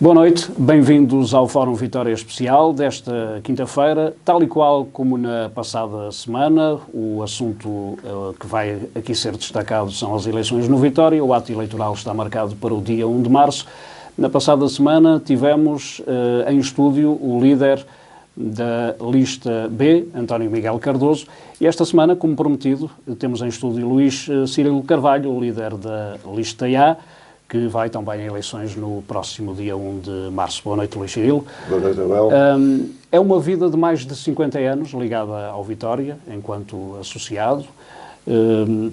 Boa noite, bem-vindos ao Fórum Vitória Especial desta quinta-feira. Tal e qual como na passada semana, o assunto que vai aqui ser destacado são as eleições no Vitória. O ato eleitoral está marcado para o dia 1 de março. Na passada semana tivemos em estúdio o líder da lista B, António Miguel Cardoso, e esta semana, como prometido, temos em estúdio Luís Cirilo Carvalho, o líder da lista A, que vai também a eleições no próximo dia 1 de março. Boa noite, Luís Cirilo. Boa noite, Abel. É uma vida de mais de 50 anos ligada ao Vitória, enquanto associado.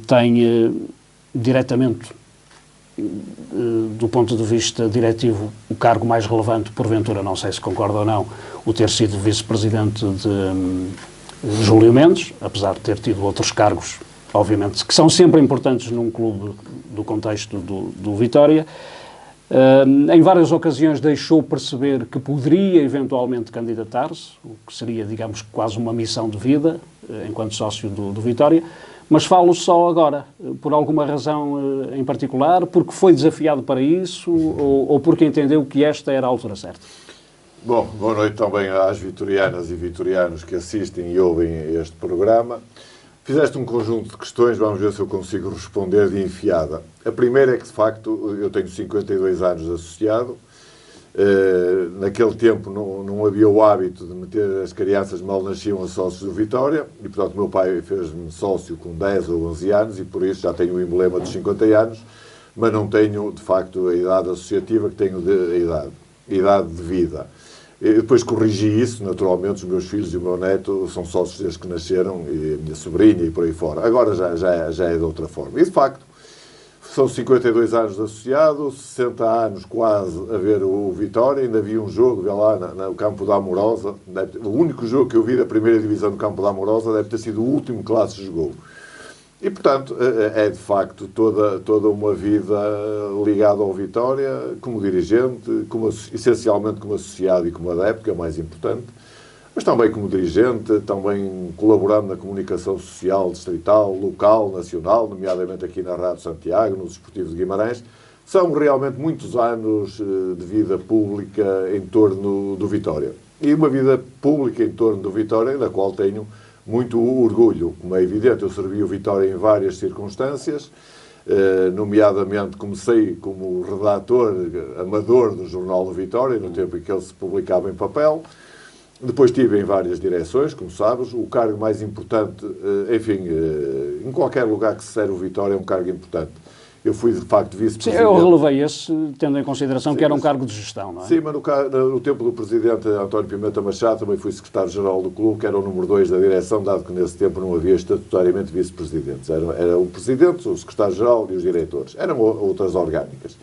Tem diretamente, do ponto de vista diretivo, o cargo mais relevante, porventura, não sei se concorda ou não, o ter sido vice-presidente de Júlio Mendes, apesar de ter tido outros cargos, obviamente, que são sempre importantes num clube do contexto do Vitória. Em várias ocasiões deixou perceber que poderia eventualmente candidatar-se, o que seria, digamos, quase uma missão de vida, enquanto sócio do Vitória, mas falo só agora, por alguma razão em particular, porque foi desafiado para isso ou porque entendeu que esta era a altura certa? Bom, boa noite também às vitorianas e vitorianos que assistem e ouvem este programa. Fizeste um conjunto de questões, vamos ver se eu consigo responder de enfiada. A primeira é que, de facto, eu tenho 52 anos associado. Naquele tempo não havia o hábito de meter as crianças mal nasciam a sócios do Vitória e, portanto, meu pai fez-me sócio com 10 ou 11 anos e, por isso, já tenho o emblema dos 50 anos, mas não tenho, de facto, a idade associativa que tenho a idade de vida. E depois corrigi isso, naturalmente, os meus filhos e o meu neto são sócios desde que nasceram, e a minha sobrinha e por aí fora. Agora já é de outra forma. E, de facto, são 52 anos de associado, 60 anos quase a ver o Vitória, ainda vi um jogo, vê lá, no Campo da Amorosa, o único jogo que eu vi da primeira divisão do Campo da Amorosa deve ter sido o último que lá se jogou. E, portanto, é de facto toda uma vida ligada ao Vitória, como dirigente, essencialmente como associado e como adepto, que é o mais importante, mas também como dirigente, também colaborando na comunicação social, distrital, local, nacional, nomeadamente aqui na Rádio Santiago, no Desportivo de Guimarães. São realmente muitos anos de vida pública em torno do Vitória. E uma vida pública em torno do Vitória, da qual tenho muito orgulho. Como é evidente, eu servi o Vitória em várias circunstâncias, nomeadamente comecei como redator amador do Jornal do Vitória, no tempo em que ele se publicava em papel. Depois estive em várias direções, como sabes. O cargo mais importante, enfim, em qualquer lugar que se serve o Vitória é um cargo importante. Eu fui, de facto, vice-presidente. Sim, eu relevei esse, tendo em consideração que era um cargo de gestão, não é? Sim, mas no tempo do presidente António Pimenta Machado também fui secretário-geral do clube, que era o número 2 da direção, dado que nesse tempo não havia estatutariamente vice-presidentes. Era o presidente, o secretário-geral e os diretores. Eram outras orgânicas.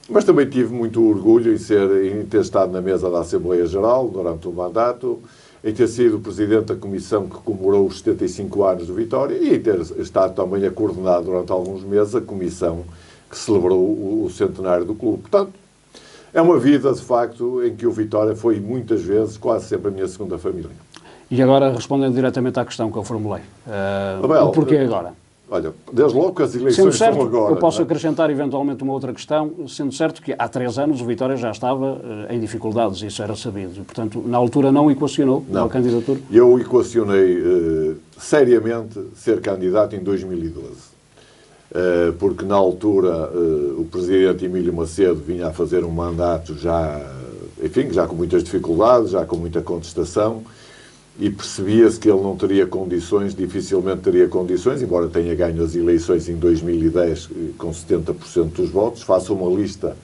Mas também tive muito orgulho em ter estado na mesa da Assembleia Geral durante o mandato, em ter sido presidente da comissão que comemorou os 75 anos do Vitória e em ter estado também a coordenar durante alguns meses a comissão que celebrou o centenário do clube. Portanto, é uma vida, de facto, em que o Vitória foi muitas vezes, quase sempre, a minha segunda família. E agora, respondendo diretamente à questão que eu formulei, o porquê agora? Olha, desde logo que as eleições são agora. Eu posso acrescentar eventualmente uma outra questão, sendo certo que há 3 anos o Vitória já estava em dificuldades, isso era sabido. E, portanto, na altura não equacionou a candidatura? Eu equacionei seriamente ser candidato em 2012. Porque na altura o presidente Emílio Macedo vinha a fazer um mandato já com muitas dificuldades, já com muita contestação, e percebia-se que ele não teria condições, dificilmente teria condições, embora tenha ganho as eleições em 2010 com 70% dos votos. Faço uma lista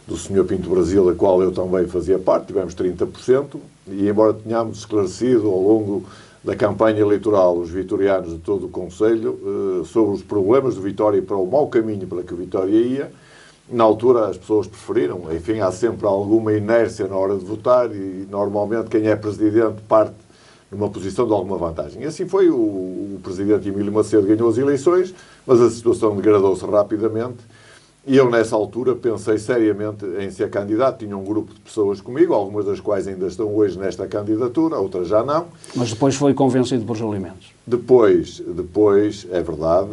do Sr. Pinto Brasil, da qual eu também fazia parte, tivemos 30%, e embora tenhamos esclarecido ao longo da campanha eleitoral os vitorianos de todo o Conselho sobre os problemas do Vitória e para o mau caminho para que o Vitória ia, na altura as pessoas preferiram, enfim, há sempre alguma inércia na hora de votar e normalmente quem é presidente parte numa posição de alguma vantagem. E assim foi, o presidente Emílio Macedo ganhou as eleições, mas a situação degradou-se rapidamente e eu, nessa altura, pensei seriamente em ser candidato. Tinha um grupo de pessoas comigo, algumas das quais ainda estão hoje nesta candidatura, outras já não. Mas depois foi convencido por Júlio Mendes. Depois, é verdade,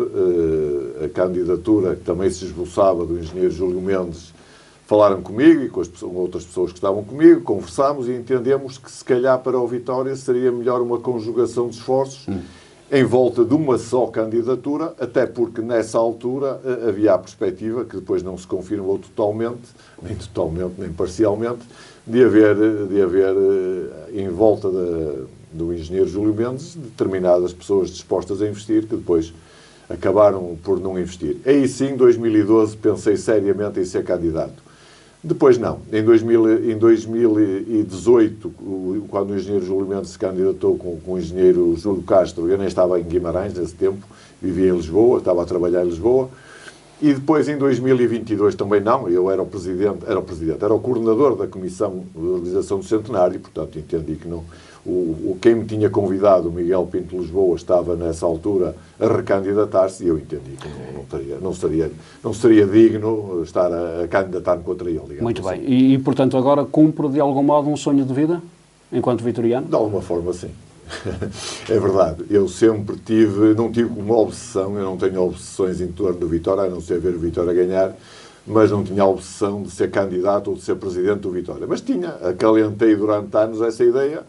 a candidatura que também se esboçava do engenheiro Júlio Mendes falaram comigo e com outras pessoas que estavam comigo, conversámos e entendemos que se calhar para o Vitória seria melhor uma conjugação de esforços em volta de uma só candidatura, até porque nessa altura havia a perspectiva, que depois não se confirmou totalmente, nem parcialmente, de haver em volta do engenheiro Júlio Mendes determinadas pessoas dispostas a investir, que depois acabaram por não investir. Aí sim, em 2012, pensei seriamente em ser candidato. Depois não. Em 2018, quando o engenheiro Júlio Mendes se candidatou com o engenheiro Júlio Castro, eu nem estava em Guimarães nesse tempo, vivia em Lisboa, estava a trabalhar em Lisboa. E depois, em 2022, também não. Eu era o coordenador da Comissão de Realização do Centenário, portanto, entendi que não. Quem me tinha convidado, o Miguel Pinto de Lisboa, estava nessa altura a recandidatar-se e eu entendi que não seria digno estar a candidatar-me contra ele. Muito bem. E, portanto, agora cumpre de algum modo um sonho de vida, enquanto vitoriano? De alguma forma, sim. É verdade. Eu sempre não tive uma obsessão, eu não tenho obsessões em torno do Vitória, a não ser ver o Vitória ganhar, mas não tinha a obsessão de ser candidato ou de ser presidente do Vitória. Mas acalentei durante anos essa ideia.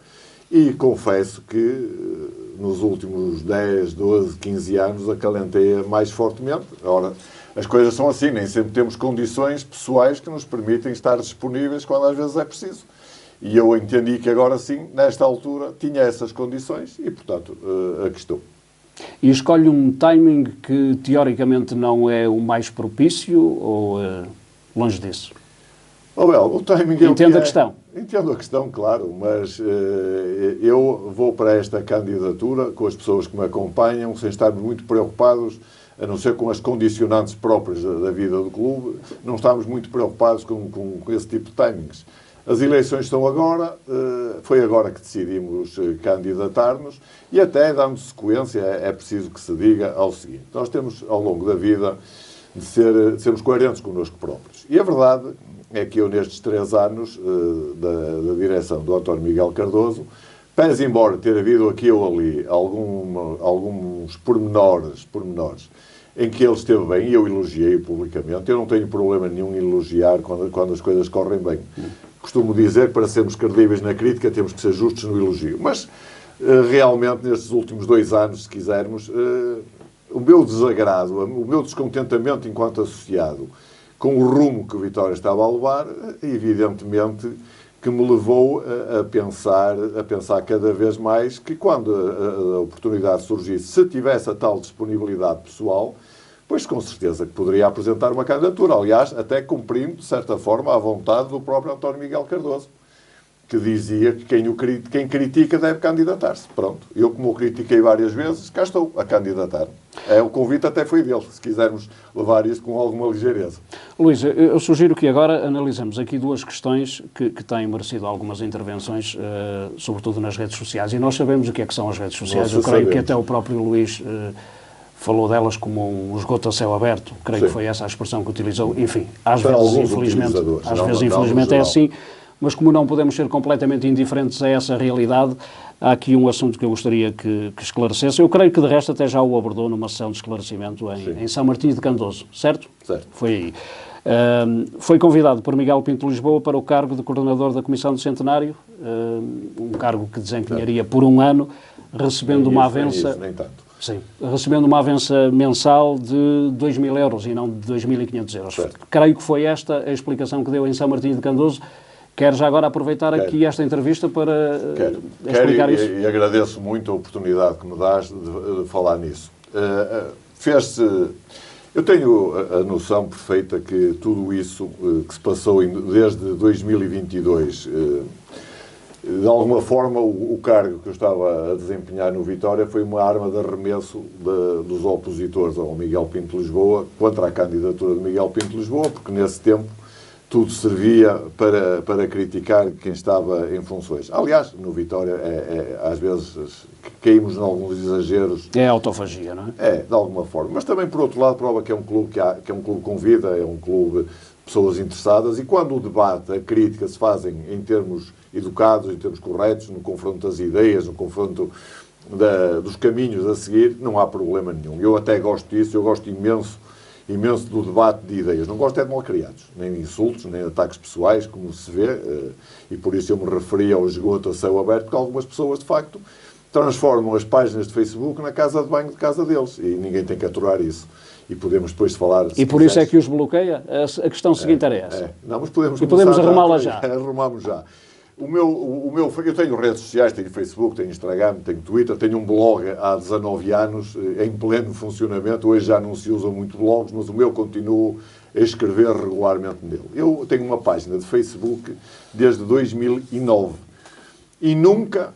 E confesso que nos últimos 10, 12, 15 anos acalentei mais fortemente. Ora, as coisas são assim, nem sempre temos condições pessoais que nos permitem estar disponíveis quando às vezes é preciso. E eu entendi que agora sim, nesta altura, tinha essas condições e, portanto, aqui estou. E escolhe um timing que teoricamente não é o mais propício ou longe disso? O timing Entendo a questão. Entendo a questão, claro, mas eu vou para esta candidatura com as pessoas que me acompanham, sem estar muito preocupados, a não ser com as condicionantes próprias da vida do clube, não estamos muito preocupados com esse tipo de timings. As eleições estão agora, foi agora que decidimos candidatar-nos e até, dando sequência, é preciso que se diga ao seguinte. Nós temos, ao longo da vida, de sermos coerentes connosco próprios. E a verdade é que eu, nestes 3 anos da direção do António Miguel Cardoso, pese embora ter havido aqui ou ali alguns pormenores em que ele esteve bem, e eu elogiei publicamente, eu não tenho problema nenhum em elogiar quando as coisas correm bem. Costumo dizer que para sermos credíveis na crítica temos que ser justos no elogio. Mas, realmente, nestes últimos 2 anos, se quisermos, o meu desagrado, o meu descontentamento enquanto associado com o rumo que o Vitória estava a levar, evidentemente que me levou a pensar cada vez mais que quando a oportunidade surgisse, se tivesse a tal disponibilidade pessoal, pois com certeza que poderia apresentar uma candidatura. Aliás, até cumprindo, de certa forma, a vontade do próprio António Miguel Cardoso, que dizia que quem critica deve candidatar-se. Pronto. Eu, como o critiquei várias vezes, cá estou a candidatar. O convite até foi dele, se quisermos levar isso com alguma ligeireza. Luís, eu sugiro que agora analisemos aqui 2 questões que têm merecido algumas intervenções, sobretudo nas redes sociais. E nós sabemos o que é que são as redes sociais. Eu creio que até o próprio Luís falou delas como um esgoto a céu aberto. Creio que foi essa a expressão que utilizou. Enfim, às vezes, infelizmente, é assim. Mas como não podemos ser completamente indiferentes a essa realidade, há aqui um assunto que eu gostaria que esclarecesse. Eu creio que, de resto, até já o abordou numa sessão de esclarecimento em São Martinho de Candoso, certo? Certo. Foi aí. Foi convidado por Miguel Pinto de Lisboa para o cargo de coordenador da Comissão do Centenário, um cargo que desempenharia por 1 ano, recebendo uma avença... Nem tanto. Sim, recebendo uma avença mensal de 2.000 euros e não de 2.500 euros. Certo. Creio que foi esta a explicação que deu em São Martinho de Candoso. Quero já agora aproveitar aqui esta entrevista para explicar isso. E agradeço muito a oportunidade que me dás de falar nisso. Eu tenho a noção perfeita que tudo isso que se passou desde 2022, de alguma forma o cargo que eu estava a desempenhar no Vitória foi uma arma de arremesso dos opositores ao Miguel Pinto de Lisboa contra a candidatura de Miguel Pinto de Lisboa, porque nesse tempo tudo servia para criticar quem estava em funções. Aliás, no Vitória, às vezes, caímos em alguns exageros. É autofagia, não é? De alguma forma. Mas também, por outro lado, prova que é um clube que é um clube com vida, é um clube de pessoas interessadas, e quando o debate, a crítica se fazem em termos educados, em termos corretos, no confronto das ideias, no confronto dos caminhos a seguir, não há problema nenhum. Eu até gosto disso, eu gosto imenso imenso do debate de ideias. Não gosto é de malcriados, nem de insultos, nem de ataques pessoais, como se vê, e por isso eu me referi ao esgoto a céu aberto, porque algumas pessoas, de facto, transformam as páginas de Facebook na casa de banho de casa deles, e ninguém tem que aturar isso. E podemos depois falar... E por isso é que os bloqueia? A questão seguinte era essa. Não, mas podemos arrumá-la já. Arrumamos já. Eu tenho redes sociais, tenho Facebook, tenho Instagram, tenho Twitter, tenho um blog há 19 anos, em pleno funcionamento. Hoje já não se usam muito blogs, mas o meu continuo a escrever regularmente nele. Eu tenho uma página de Facebook desde 2009 e nunca,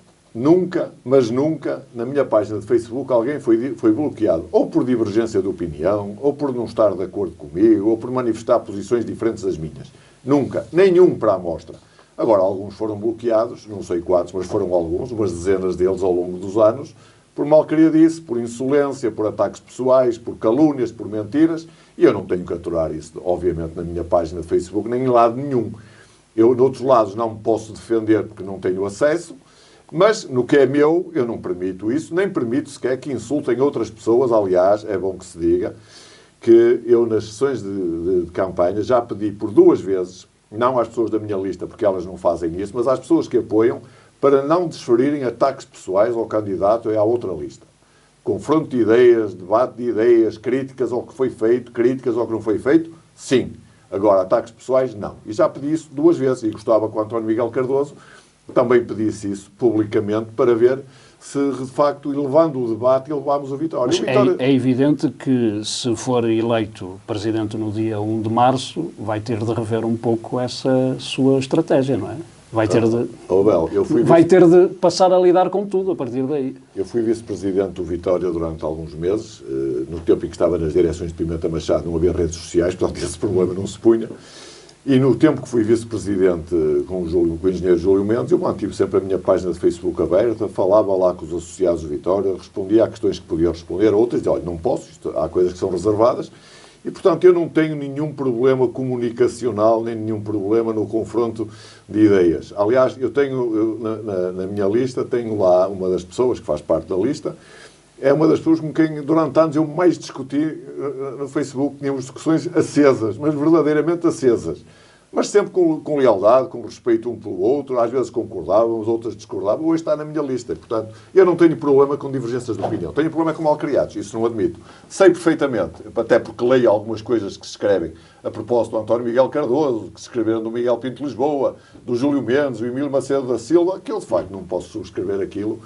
na minha página de Facebook, alguém foi bloqueado, ou por divergência de opinião, ou por não estar de acordo comigo, ou por manifestar posições diferentes das minhas. Nunca. Nenhum para a amostra. Agora, alguns foram bloqueados, não sei quantos, mas foram alguns, umas dezenas deles ao longo dos anos, por malcriadice, por insolência, por ataques pessoais, por calúnias, por mentiras, e eu não tenho que aturar isso, obviamente, na minha página de Facebook, nem em lado nenhum. Eu, de outros lados, não me posso defender porque não tenho acesso, mas no que é meu, eu não permito isso, nem permito sequer que insultem outras pessoas. Aliás, é bom que se diga que eu, nas sessões de campanha, já pedi por 2 vezes, não às pessoas da minha lista, porque elas não fazem isso, mas às pessoas que apoiam, para não desferirem ataques pessoais ao candidato e à outra lista. Confronto de ideias, debate de ideias, críticas ao que foi feito, críticas ao que não foi feito, sim. Agora, ataques pessoais, não. E já pedi isso 2 vezes, e gostava que o António Miguel Cardoso também pedisse isso publicamente, para ver se, de facto, elevando o debate, elevámos a vitória. É evidente que, se for eleito Presidente no dia 1 de março, vai ter de rever um pouco essa sua estratégia, não é? Vai ter de passar a lidar com tudo a partir daí. Eu fui Vice-Presidente do Vitória durante alguns meses. No tempo em que estava nas direções de Pimenta Machado não havia redes sociais, portanto esse problema não se punha. E no tempo que fui Vice-Presidente com o engenheiro Júlio Mendes, eu mantive sempre a minha página de Facebook aberta, falava lá com os associados do Vitória, respondia a questões que podia responder, outras dizia, olha, não posso, há coisas que são reservadas, e portanto eu não tenho nenhum problema comunicacional, nem nenhum problema no confronto de ideias. Aliás, na minha lista, tenho lá uma das pessoas que faz parte da lista, é uma das pessoas com quem, durante anos, eu mais discuti no Facebook. Tínhamos discussões acesas, mas verdadeiramente acesas. Mas sempre com lealdade, com respeito um pelo outro. Às vezes concordávamos, outras discordavam. Hoje está na minha lista. Portanto, eu não tenho problema com divergências de opinião. Tenho problema com malcriados. Isso não admito. Sei perfeitamente, até porque leio algumas coisas que se escrevem a propósito do António Miguel Cardoso, que se escreveram do Miguel Pinto de Lisboa, do Júlio Mendes, do Emílio Macedo da Silva, que eu, de facto, não posso subscrever aquilo,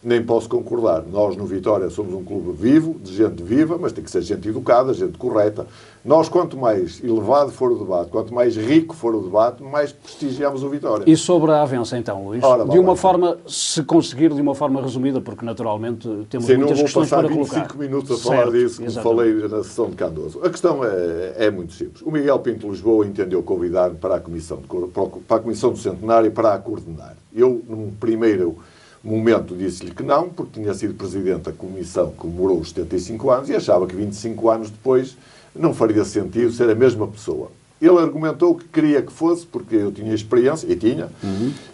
nem posso concordar. Nós, no Vitória, somos um clube vivo, de gente viva, mas tem que ser gente educada, gente correta. Nós, quanto mais elevado for o debate, quanto mais rico for o debate, mais prestigiamos o Vitória. E sobre a Avença, então, Luís? De uma forma, se conseguir, de uma forma resumida, porque naturalmente temos muitas questões para colocar. Não vou passar 25 minutos a falar disso, como falei na sessão de Cardoso. A questão é muito simples. O Miguel Pinto de Lisboa entendeu convidar-me para a Comissão do Centenário para a coordenar. Eu, num primeiro momento, disse-lhe que não, porque tinha sido presidente da comissão que comemorou os 75 anos e achava que 25 anos depois não faria sentido ser a mesma pessoa. Ele argumentou que queria que fosse, porque eu tinha experiência, e tinha,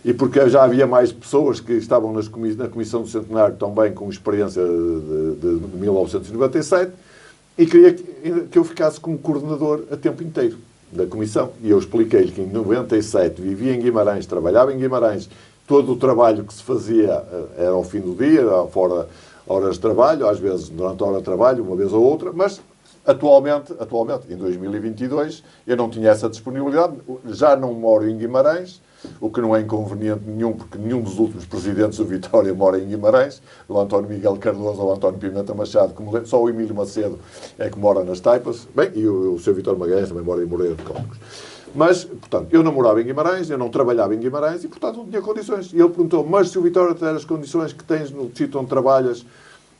e porque já havia mais pessoas que estavam na Comissão do Centenário também com experiência de 1997, e queria que eu ficasse como coordenador a tempo inteiro da Comissão. E eu expliquei-lhe que em 97 vivia em Guimarães, trabalhava em Guimarães. Todo o trabalho que se fazia era ao fim do dia, fora horas de trabalho, às vezes durante a hora de trabalho, uma vez ou outra, mas atualmente, em 2022, eu não tinha essa disponibilidade, já não moro em Guimarães, o que não é inconveniente nenhum, porque nenhum dos últimos presidentes do Vitória mora em Guimarães, o António Miguel Cardoso ou o António Pimenta Machado, só o Emílio Macedo é que mora nas Taipas, bem, e o Sr. Vítor Magalhães também mora em Moreira de Cónicos. Mas, portanto, eu não morava em Guimarães, eu não trabalhava em Guimarães e, portanto, não tinha condições. E ele perguntou, mas se o Vitória te der as condições que tens no sítio onde trabalhas,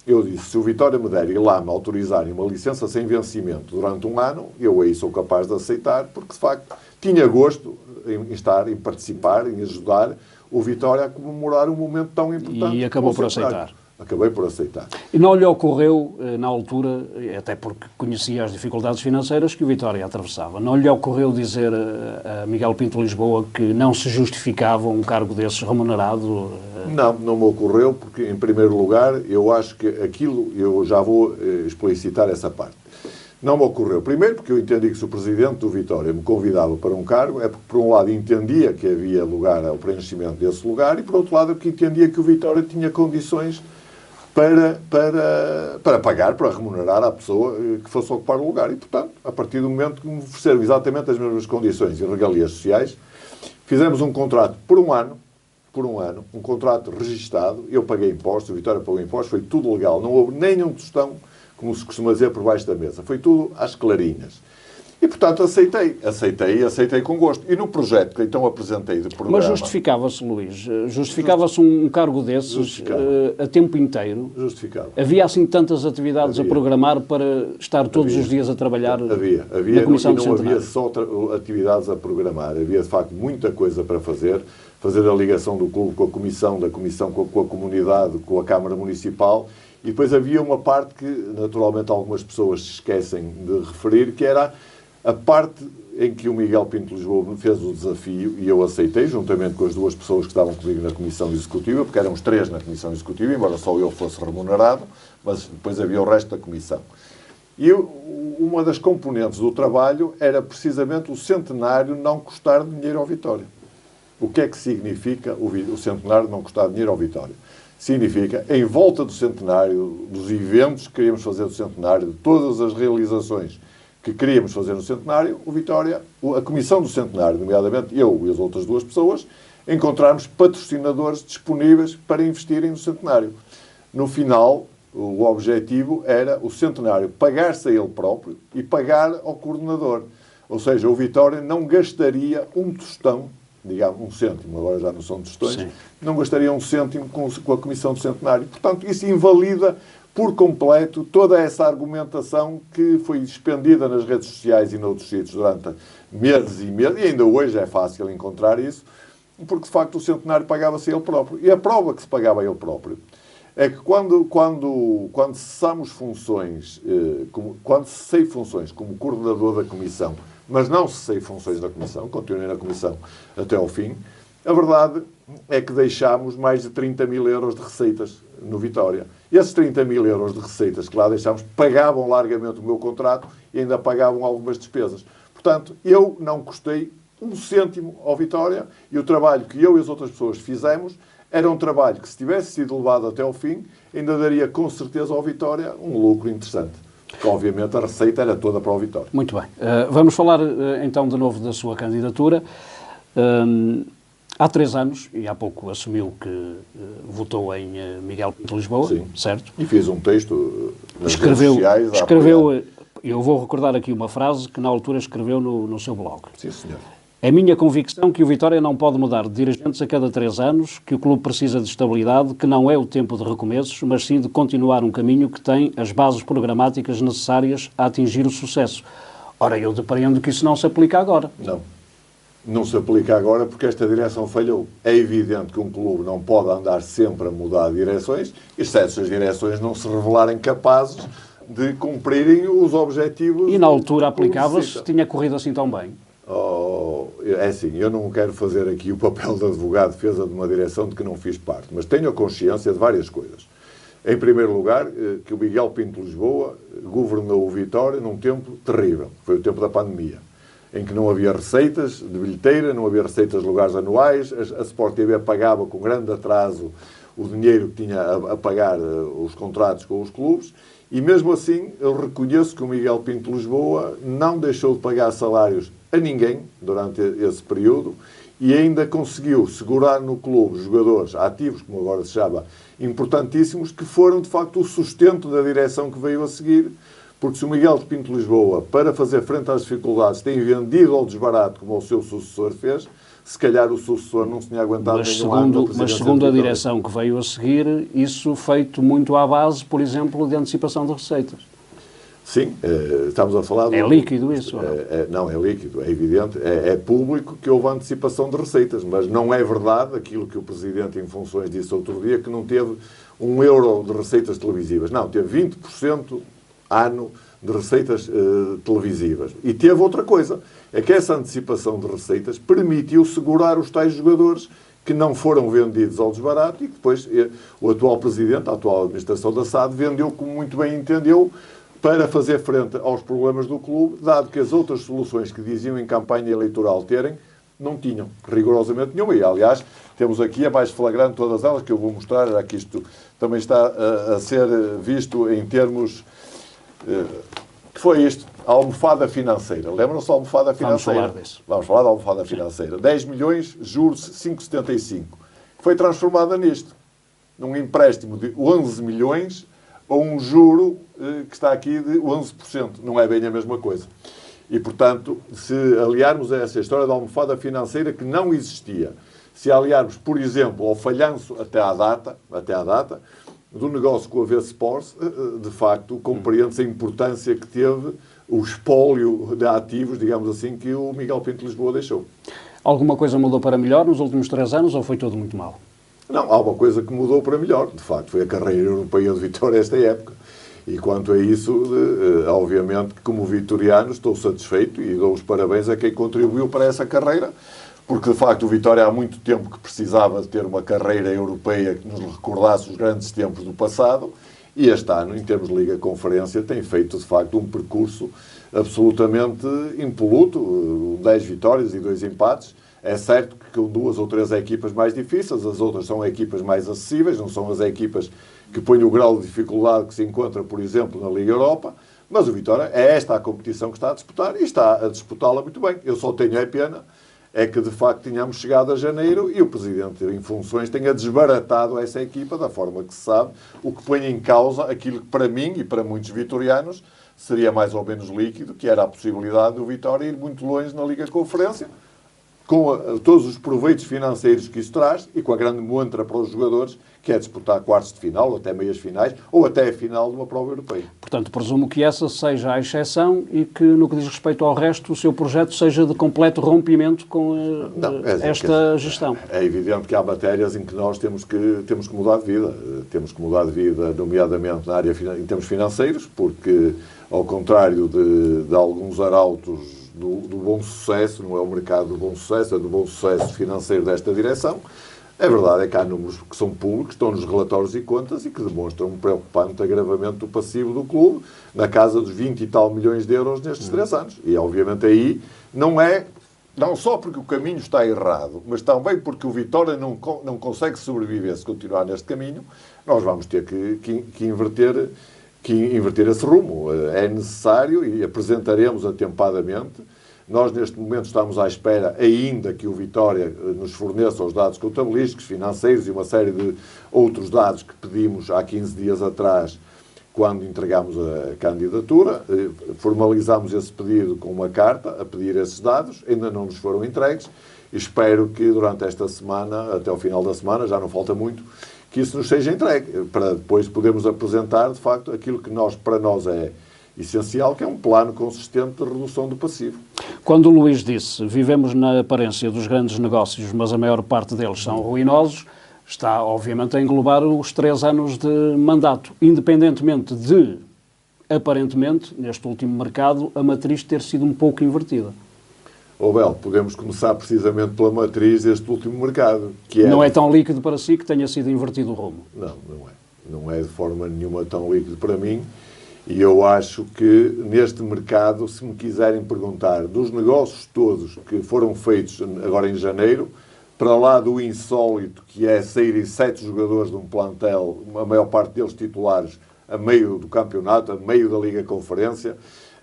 eu disse, se o Vitória me der e lá me autorizarem uma licença sem vencimento durante 1 ano, eu aí sou capaz de aceitar, porque, de facto, tinha gosto em estar, em participar, em ajudar o Vitória a comemorar um momento tão importante. E acabou por aceitar. Acabei por aceitar. E não lhe ocorreu, na altura, até porque conhecia as dificuldades financeiras que o Vitória atravessava, não lhe ocorreu dizer a Miguel Pinto de Lisboa que não se justificava um cargo desses remunerado? Não me ocorreu, porque, em primeiro lugar, eu acho que aquilo, eu já vou explicitar essa parte. Não me ocorreu. Primeiro porque eu entendi que se o Presidente do Vitória me convidava para um cargo, é porque, por um lado, entendia que havia lugar ao preenchimento desse lugar e, por outro lado, porque entendia que o Vitória tinha condições para pagar, para remunerar a pessoa que fosse ocupar o lugar. E, portanto, a partir do momento que me ofereceram exatamente as mesmas condições e regalias sociais, fizemos um contrato por um ano, um contrato registado, eu paguei impostos, o Vitória pagou impostos, foi tudo legal, não houve nenhum tostão, como se costuma dizer, por baixo da mesa. Foi tudo às clarinhas. E, portanto, aceitei com gosto. E no projeto que então apresentei de programa... Mas justificava-se, Luís? Justificava-se um cargo desses a tempo inteiro? Justificava. Havia, assim, tantas atividades a programar para estar todos os dias a trabalhar havia na Comissão do Centenário? Não havia só atividades a programar. Havia, de facto, muita coisa para fazer. Fazer a ligação do clube com a Comissão, da Comissão com a comunidade, com a Câmara Municipal. E depois havia uma parte que, naturalmente, algumas pessoas se esquecem de referir, que era a parte em que o Miguel Pinto Lisboa me fez o desafio, e eu aceitei, juntamente com as duas pessoas que estavam comigo na Comissão Executiva, porque éramos 3 na Comissão Executiva, embora só eu fosse remunerado, mas depois havia o resto da Comissão. E uma das componentes do trabalho era precisamente o centenário não custar dinheiro ao Vitória. O que é que significa o centenário não custar dinheiro ao Vitória? Significa, em volta do centenário, dos eventos que queríamos fazer do centenário, de todas as realizações que queríamos fazer no centenário, o Vitória, a Comissão do Centenário, nomeadamente eu e as outras 2 pessoas, encontrarmos patrocinadores disponíveis para investirem no centenário. No final, o objetivo era o centenário pagar-se a ele próprio e pagar ao coordenador. Ou seja, o Vitória não gastaria um tostão, digamos, 1 cêntimo, agora já não são tostões, sim, não gastaria 1 cêntimo com a Comissão do Centenário. Portanto, isso invalida por completo toda essa argumentação que foi expendida nas redes sociais e noutros sítios durante meses e meses, e ainda hoje é fácil encontrar isso, porque de facto o centenário pagava-se a ele próprio. E a prova que se pagava a ele próprio é que quando cessamos funções, quando cessei funções como coordenador da Comissão, mas não cessei funções da Comissão, continuei na Comissão até ao fim, a verdade é que deixámos mais de 30 mil euros de receitas no Vitória. E esses 30 mil euros de receitas que lá deixámos pagavam largamente o meu contrato e ainda pagavam algumas despesas. Portanto, eu não custei 1 cêntimo ao Vitória e o trabalho que eu e as outras pessoas fizemos era um trabalho que, se tivesse sido levado até ao fim, ainda daria com certeza ao Vitória um lucro interessante. Porque, obviamente, a receita era toda para o Vitória. Muito bem. Vamos falar, então, de novo da sua candidatura. Há 3 anos, e há pouco assumiu que votou em Miguel Pinto Lisboa, sim, certo? E fez um texto nas redes sociais. Escreveu, eu vou recordar aqui uma frase que na altura escreveu no seu blog. Sim, senhor. É minha convicção que o Vitória não pode mudar de dirigentes a cada 3 anos, que o clube precisa de estabilidade, que não é o tempo de recomeços, mas sim de continuar um caminho que tem as bases programáticas necessárias a atingir o sucesso. Ora, eu depreendo que isso não se aplica agora. Não se aplica agora porque esta direção falhou. É evidente que um clube não pode andar sempre a mudar de direções, exceto se as direções não se revelarem capazes de cumprirem os objetivos. E na altura aplicava-se, tinha corrido assim tão bem. É assim, eu não quero fazer aqui o papel de advogado de defesa de uma direção de que não fiz parte, mas tenho a consciência de várias coisas. Em primeiro lugar, que o Miguel Pinto Lisboa governou o Vitória num tempo terrível. Foi o tempo da pandemia, em que não havia receitas de bilheteira, não havia receitas de lugares anuais, a Sport TV pagava com grande atraso o dinheiro que tinha a pagar os contratos com os clubes, e mesmo assim eu reconheço que o Miguel Pinto Lisboa não deixou de pagar salários a ninguém durante esse período e ainda conseguiu segurar no clube jogadores ativos, como agora se chama, importantíssimos, que foram de facto o sustento da direção que veio a seguir. Porque se o Miguel de Pinto Lisboa, para fazer frente às dificuldades, tem vendido ao desbarato como o seu sucessor fez, se calhar o sucessor não se tinha aguentado nenhum ano. Mas segundo a direção que veio a seguir, isso feito muito à base, por exemplo, de antecipação de receitas. Sim, estamos a falar... É líquido isso? Não, é líquido, é evidente. É público que houve antecipação de receitas, mas não é verdade aquilo que o Presidente em funções disse outro dia, que não teve €1 de receitas televisivas. Não, teve 20% ano de receitas televisivas. E teve outra coisa, é que essa antecipação de receitas permitiu segurar os tais jogadores que não foram vendidos ao desbarato e que depois o atual Presidente, a atual administração da SAD, vendeu como muito bem entendeu, para fazer frente aos problemas do clube, dado que as outras soluções que diziam em campanha eleitoral terem, não tinham rigorosamente nenhuma. E, aliás, temos aqui a mais flagrante de todas elas, que eu vou mostrar, era que isto também está a ser visto em termos... que foi isto, a almofada financeira. Lembram-se da almofada financeira? Vamos falar disso. Vamos falar da almofada financeira. 10 milhões, juros 5,75. Foi transformada nisto. Num empréstimo de 11 milhões ou um juro que está aqui de 11%. Não é bem a mesma coisa. E, portanto, se aliarmos a essa história da almofada financeira que não existia, se aliarmos, por exemplo, ao falhanço até à data do negócio com a V Sports, de facto, compreende-se a importância que teve o espólio de ativos, digamos assim, que o Miguel Pinto de Lisboa deixou. Alguma coisa mudou para melhor nos últimos 3 anos ou foi tudo muito mal? Não, há uma coisa que mudou para melhor, de facto, foi a carreira europeia de Vitória esta época. E quanto a isso, obviamente, como vitoriano, estou satisfeito e dou os parabéns a quem contribuiu para essa carreira, porque, de facto, o Vitória há muito tempo que precisava de ter uma carreira europeia que nos recordasse os grandes tempos do passado, e este ano, em termos de Liga Conferência, tem feito, de facto, um percurso absolutamente impoluto, 10 vitórias e 2 empates. É certo que com 2 ou 3 equipas mais difíceis, as outras são equipas mais acessíveis, não são as equipas que põem o grau de dificuldade que se encontra, por exemplo, na Liga Europa, mas o Vitória é esta a competição que está a disputar e está a disputá-la muito bem. Eu só tenho a pena é que, de facto, tínhamos chegado a janeiro e o Presidente em funções tenha desbaratado essa equipa da forma que se sabe, o que põe em causa aquilo que, para mim e para muitos vitorianos, seria mais ou menos líquido, que era a possibilidade do Vitória ir muito longe na Liga Conferência, com todos os proveitos financeiros que isso traz e com a grande montra para os jogadores, que é disputar quartos de final, ou até meias finais, ou até a final de uma prova europeia. Portanto, presumo que essa seja a exceção e que, no que diz respeito ao resto, o seu projeto seja de completo rompimento com esta gestão. É evidente que há matérias em que nós temos que mudar de vida. Temos que mudar de vida, nomeadamente na área, em termos financeiros, porque, ao contrário de alguns arautos do bom sucesso, não é o mercado do bom sucesso, é do bom sucesso financeiro desta direção. A verdade é que há números que são públicos, estão nos relatórios e contas e que demonstram um preocupante agravamento do passivo do clube, na casa dos 20 e tal milhões de euros nestes 3 anos. E, obviamente, aí não só porque o caminho está errado, mas também porque o Vitória não consegue sobreviver se continuar neste caminho, nós vamos ter que inverter esse rumo. É necessário e apresentaremos atempadamente. Nós, neste momento, estamos à espera ainda que o Vitória nos forneça os dados contabilísticos, financeiros e uma série de outros dados que pedimos há 15 dias atrás, quando entregámos a candidatura. Formalizámos esse pedido com uma carta a pedir esses dados, ainda não nos foram entregues. Espero que durante esta semana, até ao final da semana, já não falta muito, que isso nos seja entregue, para depois podermos apresentar, de facto, aquilo que para nós é essencial, que é um plano consistente de redução do passivo. Quando o Luís disse, vivemos na aparência dos grandes negócios, mas a maior parte deles são ruinosos, está, obviamente, a englobar os 3 anos de mandato, independentemente de, aparentemente, neste último mercado, a matriz ter sido um pouco invertida. Bel, podemos começar precisamente pela matriz deste último mercado, que é... Não é tão líquido para si que tenha sido invertido o rumo? Não é. Não é de forma nenhuma tão líquido para mim. E eu acho que neste mercado, se me quiserem perguntar, dos negócios todos que foram feitos agora em janeiro, para lá do insólito, que é saírem 7 jogadores de um plantel, a maior parte deles titulares, a meio do campeonato, a meio da Liga Conferência,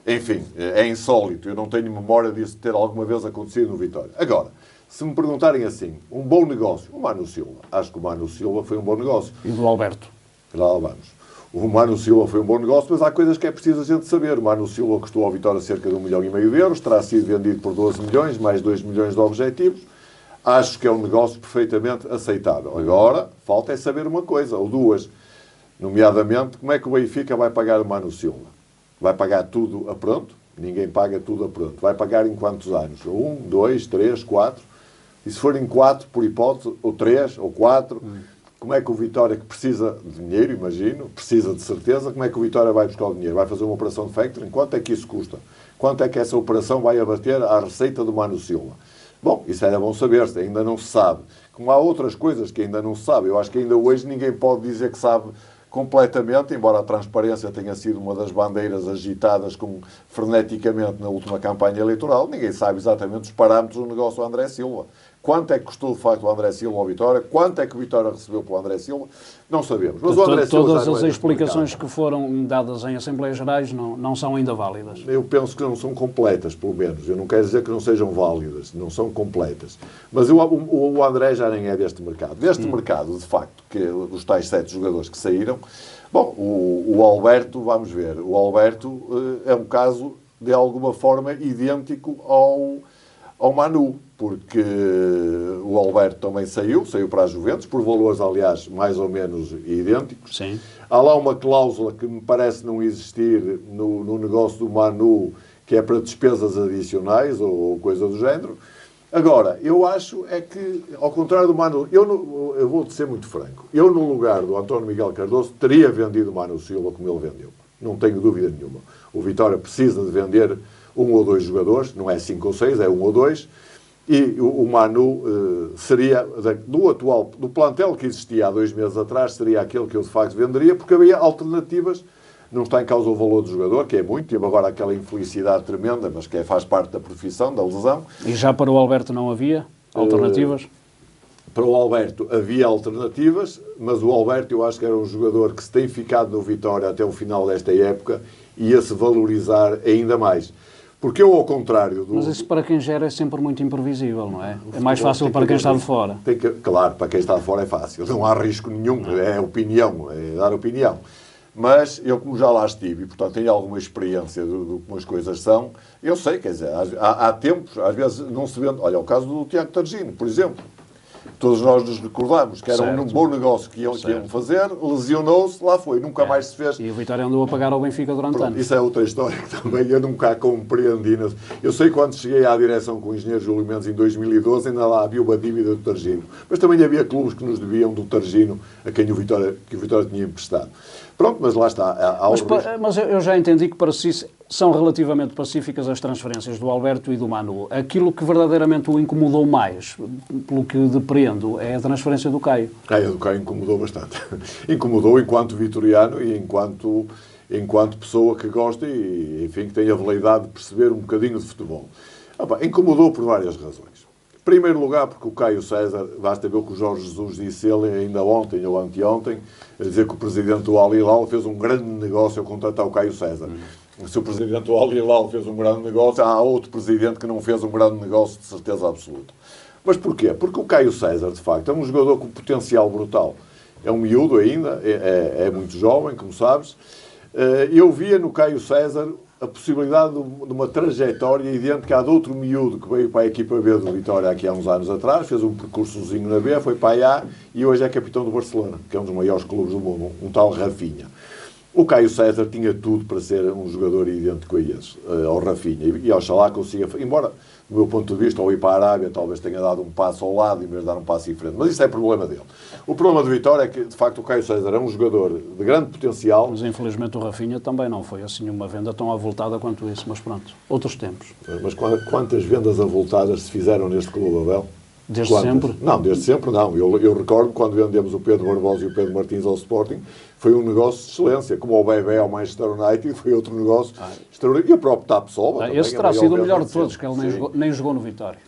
enfim, é insólito. Eu não tenho memória disso ter alguma vez acontecido no Vitória. Agora, se me perguntarem assim, um bom negócio, o Manu Silva. Acho que o Manu Silva foi um bom negócio. E do Alberto? Lá vamos. O Manu Silva foi um bom negócio, mas há coisas que é preciso a gente saber. O Manu Silva custou ao Vitória cerca de 1,5 milhão de euros, terá sido vendido por 12 milhões, mais 2 milhões de objetivos. Acho que é um negócio perfeitamente aceitável. Agora, falta é saber uma coisa, ou duas, nomeadamente, como é que o Benfica vai pagar o Manu Silva? Vai pagar tudo a pronto? Ninguém paga tudo a pronto. Vai pagar em quantos anos? 1, 2, 3, 4? E se forem 4, por hipótese, ou 3, ou 4... Como é que o Vitória, que precisa de dinheiro, imagino, precisa de certeza, como é que o Vitória vai buscar o dinheiro? Vai fazer uma operação de factoring? Quanto é que isso custa? Quanto é que essa operação vai abater à receita do Manu Silva? Bom, isso era bom saber-se, ainda não se sabe. Como há outras coisas que ainda não se sabe, eu acho que ainda hoje ninguém pode dizer que sabe completamente, embora a transparência tenha sido uma das bandeiras agitadas freneticamente na última campanha eleitoral, ninguém sabe exatamente os parâmetros do negócio do André Silva. Quanto é que custou, de facto, o André Silva ao Vitória? Quanto é que o Vitória recebeu pelo André Silva? Não sabemos. Mas o André Silva todas as explicações que foram dadas em Assembleias Gerais não são ainda válidas. Eu penso que não são completas, pelo menos. Eu não quero dizer que não sejam válidas, não são completas. Mas o André já nem é deste mercado. Deste mercado, de facto, que dos tais 7 jogadores que saíram, bom, o Alberto, vamos ver, o Alberto é um caso, de alguma forma, idêntico ao Manu, porque o Alberto também saiu para a Juventus, por valores, aliás, mais ou menos idênticos. Sim. Há lá uma cláusula que me parece não existir no negócio do Manu, que é para despesas adicionais ou coisa do género. Agora, eu acho é que, ao contrário do Manu, eu vou ser muito franco, eu no lugar do António Miguel Cardoso teria vendido o Manu Silva como ele vendeu. Não tenho dúvida nenhuma. O Vitória precisa de vender 1 ou 2 jogadores, não é 5 ou 6, é 1 ou 2, e o Manu seria, do plantel que existia há 2 meses atrás, seria aquele que eu de facto venderia, porque havia alternativas, não está em causa o valor do jogador, que é muito, teve agora aquela infelicidade tremenda, mas que faz parte da profissão, da lesão. E já para o Alberto não havia alternativas? Para o Alberto havia alternativas, mas o Alberto eu acho que era um jogador que se tem ficado no Vitória até o final desta época e ia-se valorizar ainda mais. Porque eu, ao contrário do... Mas isso para quem gera é sempre muito imprevisível, não é? É mais fácil para quem está de fora. Claro, para quem está de fora é fácil. Não há risco nenhum, é opinião, é dar opinião. Mas eu, como já lá estive, e portanto tenho alguma experiência do como as coisas são, eu sei, quer dizer, há tempos, às vezes não se vende... Olha, o caso do Tiago Targino, por exemplo. Todos nós nos recordamos que era um bom negócio que iam fazer, lesionou-se, lá foi, nunca mais se fez. E o Vitória andou a pagar ao Benfica durante anos. Isso é outra história que também eu nunca compreendi. Eu sei quando cheguei à direção com o engenheiro Júlio Mendes em 2012, ainda lá havia uma dívida do Targino. Mas também havia clubes que nos deviam do Targino, a quem o Vitória tinha emprestado. Pronto, mas lá está. Mas eu já entendi que para si são relativamente pacíficas as transferências do Alberto e do Manu. Aquilo que verdadeiramente o incomodou mais, pelo que depreendo, é a transferência do Caio. A do Caio incomodou bastante. Incomodou enquanto vitoriano e enquanto pessoa que gosta e, enfim, que tem a veleidade de perceber um bocadinho de futebol. Incomodou por várias razões. Em primeiro lugar, porque o Caio César, basta ver o que o Jorge Jesus disse ele ainda ontem ou anteontem, a dizer que o presidente do Al Hilal fez um grande negócio ao contratar o Caio César. Se o presidente do Al Hilal fez um grande negócio, há outro presidente que não fez um grande negócio de certeza absoluta. Mas porquê? Porque o Caio César, de facto, é um jogador com potencial brutal. É um miúdo ainda, é muito jovem, como sabes. Eu via no Caio César a possibilidade de uma trajetória idêntica à de outro miúdo que veio para a equipa B do Vitória aqui há uns anos atrás, fez um percursozinho na B, foi para a A e hoje é capitão do Barcelona, que é um dos maiores clubes do mundo, um tal Rafinha. O Caio César tinha tudo para ser um jogador idêntico a esse, ao Rafinha, e oxalá consiga, embora, do meu ponto de vista, ao ir para a Arábia, talvez tenha dado um passo ao lado em vez de dar um passo em frente. Mas isso é problema dele. O problema do Vitória é que, de facto, o Caio César é um jogador de grande potencial. Mas, infelizmente, o Rafinha também não foi assim uma venda tão avultada quanto isso. Mas pronto, outros tempos. Mas quantas vendas avultadas se fizeram neste clube, Abel? Desde sempre? Não, desde sempre não. Eu recordo quando vendemos o Pedro Barbosa e o Pedro Martins ao Sporting, foi um negócio de excelência. Como o Bebé ao Manchester United, foi outro negócio extraordinário. E o próprio Tapsoba. Esse terá sido o melhor de todos, que ele nem jogou no Vitória.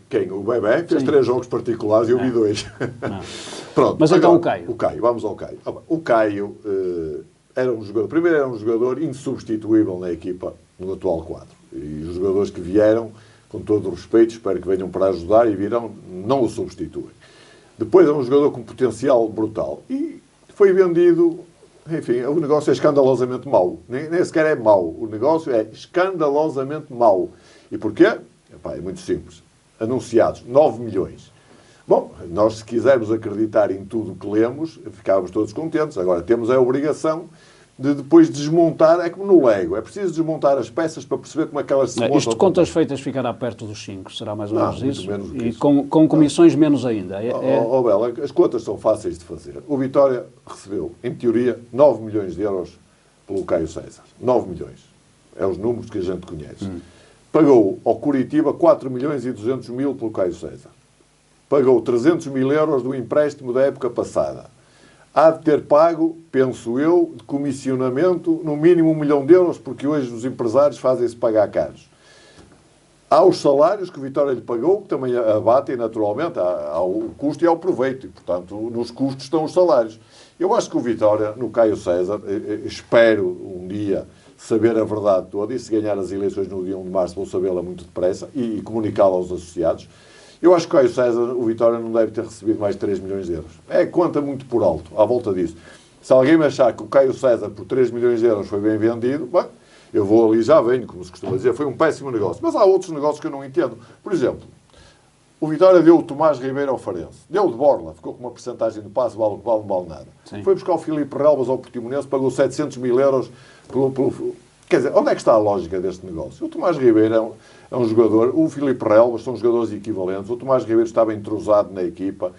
Quem? O Bebé fez 3 jogos particulares e eu vi 2. Pronto. Mas agora, então o Caio. O Caio, vamos ao Caio. O Caio era um jogador, primeiro era um jogador insubstituível na equipa, no atual quadro. E os jogadores que vieram, com todo o respeito, espero que venham para ajudar e virão, não o substituem. Depois é um jogador com potencial brutal e foi vendido, enfim, o negócio é escandalosamente mau. Nem sequer é mau, o negócio é escandalosamente mau. E porquê? É muito simples. Anunciados 9 milhões. Bom, nós se quisermos acreditar em tudo o que lemos, ficávamos todos contentes. Agora, temos a obrigação de depois desmontar, é como no Lego, é preciso desmontar as peças para perceber como é que elas se montam. Isto de contas feitas ficará perto dos 5, será mais ou menos isso? Menos e isso. Com comissões menos ainda. Bela, as contas são fáceis de fazer. O Vitória recebeu, em teoria, 9 milhões de euros pelo Caio César. 9 milhões. É os números que a gente conhece. Pagou ao Coritiba 4 milhões e 200 mil pelo Caio César. Pagou 300 mil euros do empréstimo da época passada. há de ter pago, penso eu, de comissionamento, no mínimo 1 milhão de euros, porque hoje os empresários fazem-se pagar caros. Há os salários que o Vitória lhe pagou, que também abatem naturalmente, há o custo e há o proveito, e, portanto, nos custos estão os salários. Eu acho que o Vitória, no Caio César, espero um dia saber a verdade toda, e se ganhar as eleições no dia 1 de março vou sabê-la muito depressa e comunicá-la aos associados. Eu acho que o Caio César, o Vitória, não deve ter recebido mais de 3 milhões de euros. É conta muito por alto, à volta disso. Se alguém me achar que o Caio César, por 3 milhões de euros, foi bem vendido, bem, eu vou ali e já venho, como se costuma dizer, foi um péssimo negócio. Mas há outros negócios que eu não entendo. Por exemplo, o Vitória deu o Tomás Ribeiro ao Farense. Deu de borla, ficou com uma porcentagem de passe, vale não vale nada. Sim. Foi buscar o Filipe Relvas ao Portimonense, pagou 700 mil euros pelo... Quer dizer, onde é que está a lógica deste negócio? O Tomás Ribeiro é um jogador, o Filipe Relvas são jogadores equivalentes, o Tomás Ribeiro estava entrosado na equipa,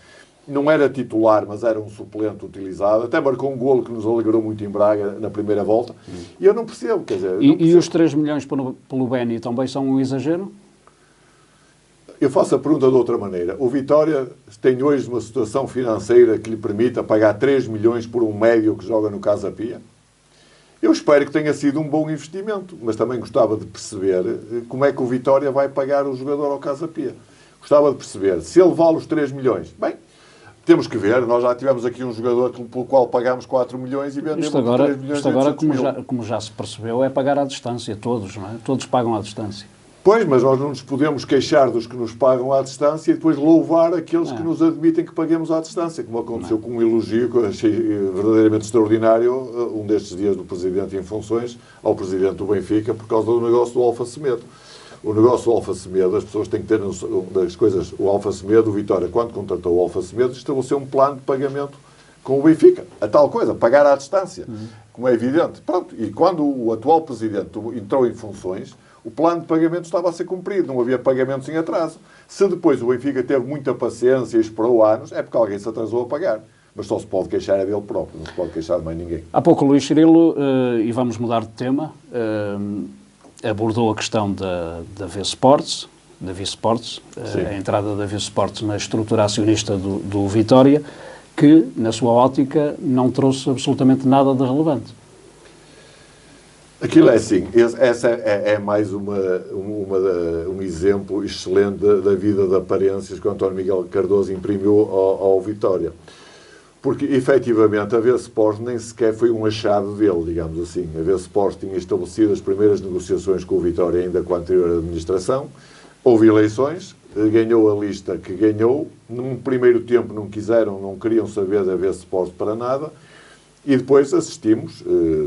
não era titular, mas era um suplente utilizado, até marcou um golo que nos alegrou muito em Braga na primeira volta, e eu não percebo, quer dizer... E os 3 milhões pelo Beni também são um exagero? Eu faço a pergunta de outra maneira. O Vitória tem hoje uma situação financeira que lhe permita pagar 3 milhões por um médio que joga no Casa Pia? Eu espero que tenha sido um bom investimento, mas também gostava de perceber como é que o Vitória vai pagar o jogador ao Casa Pia. Gostava de perceber se ele vale os 3 milhões. Bem, temos que ver. Nós já tivemos aqui um jogador pelo qual pagámos 4 milhões e vendemos 3 milhões isto agora, como já se percebeu, é pagar à distância, todos, não é? Todos pagam à distância. Pois, mas nós não nos podemos queixar dos que nos pagam à distância e depois louvar aqueles que nos admitem que paguemos à distância, como aconteceu com um elogio que eu achei verdadeiramente extraordinário um destes dias do Presidente em funções ao Presidente do Benfica por causa do negócio do Alfa Semedo. O negócio do Alfa Semedo, as pessoas têm que ter das coisas, o Alfa Semedo, o Vitória, quando contratou o Alfa Semedo, estabeleceu um plano de pagamento com o Benfica. A tal coisa, pagar à distância, como é evidente. Pronto, e quando o atual Presidente entrou em funções, o plano de pagamento estava a ser cumprido, não havia pagamentos em atraso. Se depois o Benfica teve muita paciência e esperou anos, é porque alguém se atrasou a pagar. Mas só se pode queixar dele próprio, não se pode queixar de mais ninguém. Há pouco o Luís Cirilo, e vamos mudar de tema, abordou a questão da V-Sports, a entrada da V-Sports na estrutura acionista do Vitória, que, na sua ótica, não trouxe absolutamente nada de relevante. Aquilo é assim, essa é mais um exemplo excelente da vida de aparências que o António Miguel Cardoso imprimiu ao Vitória. Porque, efetivamente, a V-Sports nem sequer foi um achado dele, digamos assim. A V-Sports tinha estabelecido as primeiras negociações com o Vitória ainda com a anterior administração. Houve eleições, ganhou a lista que ganhou. Num primeiro tempo não queriam saber da V-Sports para nada. E depois assistimos,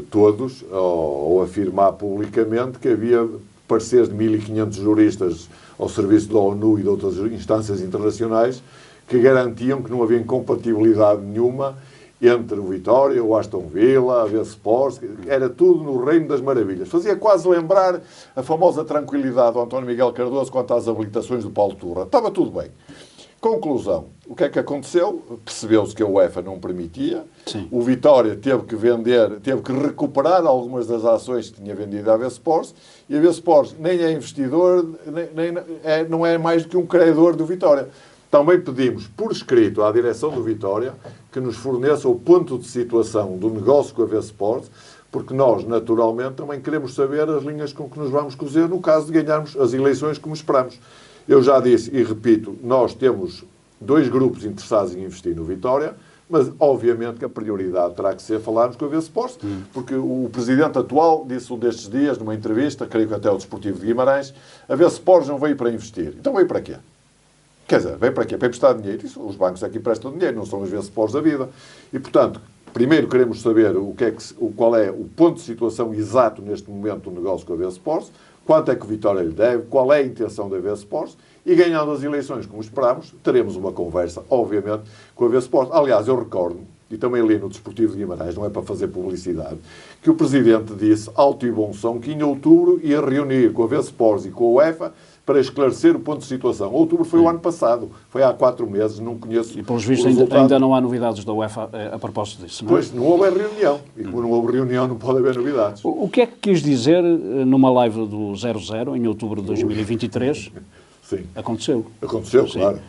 todos, ao afirmar publicamente que havia pareceres de 1.500 juristas ao serviço da ONU e de outras instâncias internacionais que garantiam que não havia incompatibilidade nenhuma entre o Vitória, o Aston Villa, a V-Sports, era tudo no reino das maravilhas. Fazia quase lembrar a famosa tranquilidade do António Miguel Cardoso quanto às habilitações do Paulo Turra. Estava tudo bem. Conclusão. O que é que aconteceu? Percebeu-se que a UEFA não permitia. Sim. O Vitória teve que recuperar algumas das ações que tinha vendido à V-Sports e a V-Sports nem é investidor, não é mais do que um credor do Vitória. Também pedimos, por escrito, à direção do Vitória que nos forneça o ponto de situação do negócio com a V-Sports, porque nós, naturalmente, também queremos saber as linhas com que nos vamos cozer no caso de ganharmos as eleições como esperamos. Eu já disse e repito, nós temos 2 grupos interessados em investir no Vitória, mas obviamente que a prioridade terá que ser falarmos com a V-Sports, porque o presidente atual disse destes dias, numa entrevista, creio que até o Desportivo de Guimarães, a V-Sports não veio para investir. Então veio para quê? Quer dizer, veio para quê? Para emprestar dinheiro. Isso, os bancos aqui prestam dinheiro, não são as V-Sports da vida. E, portanto, primeiro queremos saber qual é o ponto de situação exato neste momento do negócio com a V-Sports, quanto é que o Vitória lhe deve, qual é a intenção da V-Sports, e ganhando as eleições como esperamos, teremos uma conversa, obviamente, com a V-Sports. Aliás, eu recordo, e também li no Desportivo de Guimarães, não é para fazer publicidade, que o Presidente disse, alto e bom som, que em outubro ia reunir com a V-Sports e com a UEFA para esclarecer o ponto de situação. Outubro foi o ano passado, foi há 4 meses, não conheço. E pelos vistos ainda não há novidades da UEFA a propósito disso, não é? Pois, não houve reunião. E como não houve reunião, não pode haver novidades. O que é que quis dizer numa live do 00, em outubro de 2023? Sim. Aconteceu. Aconteceu, sim. Claro.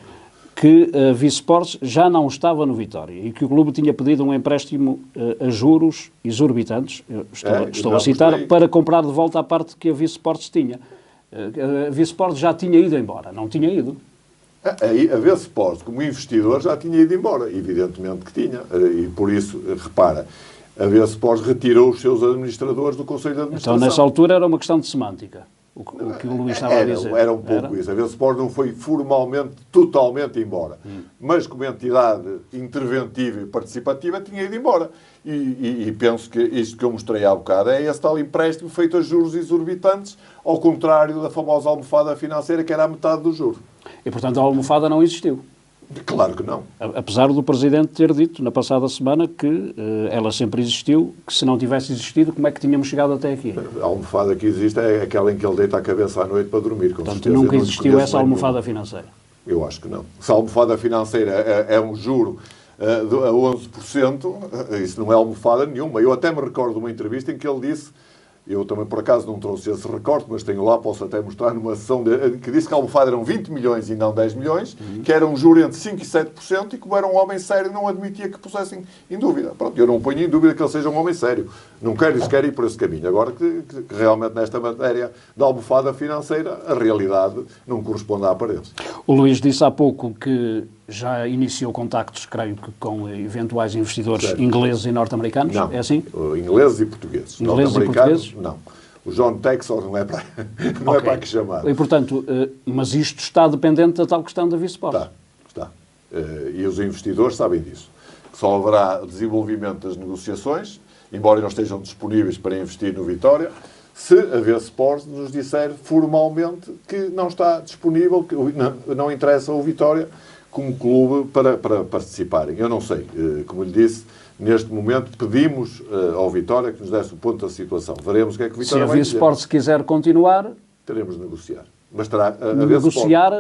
que a Visports já não estava no Vitória e que o clube tinha pedido um empréstimo a juros exorbitantes, estou a citar, para comprar de volta a parte que a Visports tinha. A Visports já tinha ido embora, não tinha ido. A Visports, como investidor, já tinha ido embora, evidentemente que tinha, e por isso, repara, a Visports retirou os seus administradores do Conselho de Administração. Então, nessa altura, era uma questão de semântica. O que o Luís estava a dizer. Era um pouco isso. A Visports não foi formalmente, totalmente embora. Mas como entidade interventiva e participativa tinha ido embora. E penso que isto que eu mostrei há bocado é esse tal empréstimo feito a juros exorbitantes, ao contrário da famosa almofada financeira, que era a metade do juro. E, portanto, a almofada não existiu. Claro que não. Apesar do Presidente ter dito na passada semana que ela sempre existiu, que se não tivesse existido, como é que tínhamos chegado até aqui? A almofada que existe é aquela em que ele deita a cabeça à noite para dormir. Com Portanto, nunca existiu essa almofada financeira? Eu acho que não. Se a almofada financeira é um juro a 11%, isso não é almofada nenhuma. Eu até me recordo de uma entrevista em que ele disse, eu também por acaso não trouxe esse recorte, mas tenho lá, posso até mostrar numa sessão que disse que a almofada eram 20 milhões e não 10 milhões, que era um juro entre 5% e 7%, e como era um homem sério não admitia que pusessem em dúvida. Pronto, eu não ponho em dúvida que ele seja um homem sério. Não quero sequer ir por esse caminho. Agora que realmente nesta matéria da almofada financeira, a realidade não corresponde à aparência. O Luís disse há pouco que já iniciou contactos, creio que com eventuais investidores ingleses e norte-americanos. Não, é assim? Ingleses e portugueses. Ingleses e portugueses? Não. O John Texor não é para, não é para que chamar. E, portanto, mas isto está dependente da tal questão da Visports? Está. E os investidores sabem disso. Que só haverá desenvolvimento das negociações, embora não estejam disponíveis para investir no Vitória, se a Visports nos disser formalmente que não está disponível, que não interessa o Vitória como clube para participarem. Eu não sei. Como lhe disse, neste momento pedimos ao Vitória que nos desse o ponto da situação. Veremos o que é que o Vitória vai dizer. Se a Visports quiser continuar, teremos de negociar. Mas terá negociar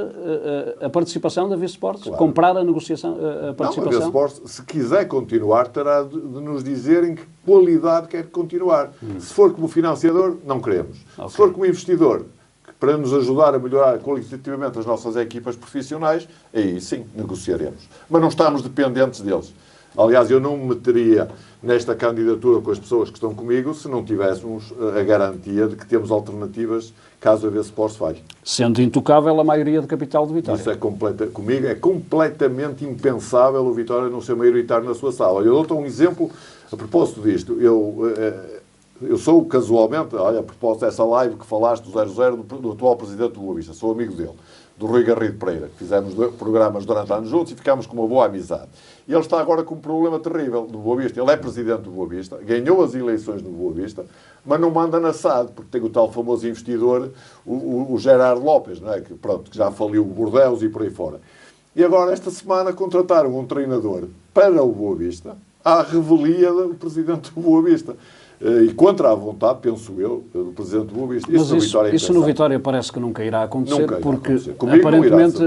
a participação da Visports, claro. Comprar a negociação, a participação. Não, a Visports, se quiser continuar, terá de nos dizer em que qualidade quer continuar. Se for como financiador, não queremos. Okay. Se for como investidor, para nos ajudar a melhorar qualitativamente as nossas equipas profissionais, aí sim, negociaremos. Mas não estamos dependentes deles. Aliás, eu não me meteria nesta candidatura com as pessoas que estão comigo se não tivéssemos a garantia de que temos alternativas caso a Visports falhe. Sendo intocável a maioria de capital de Vitória. Isso comigo é completamente impensável o Vitória não ser maioritário na sua sala. Eu dou-te um exemplo a propósito disto. Eu sou casualmente, olha, a propósito dessa live que falaste do 00 do atual Presidente do Boa Vista, sou amigo dele, do Rui Garrido Pereira, que fizemos programas durante anos juntos e ficámos com uma boa amizade. E ele está agora com um problema terrível do Boa Vista. Ele é Presidente do Boa Vista, ganhou as eleições no Boa Vista, mas não manda na SAD, porque tem o tal famoso investidor, o Gerardo Lopes, não é? Que já faliu o Bordeaux e por aí fora. E agora, esta semana, contrataram um treinador para o Boa Vista, à revelia do Presidente do Boa Vista. E contra a vontade, penso eu, do Presidente do Boa Vista. Mas isso no Vitória parece que nunca irá acontecer, porque aparentemente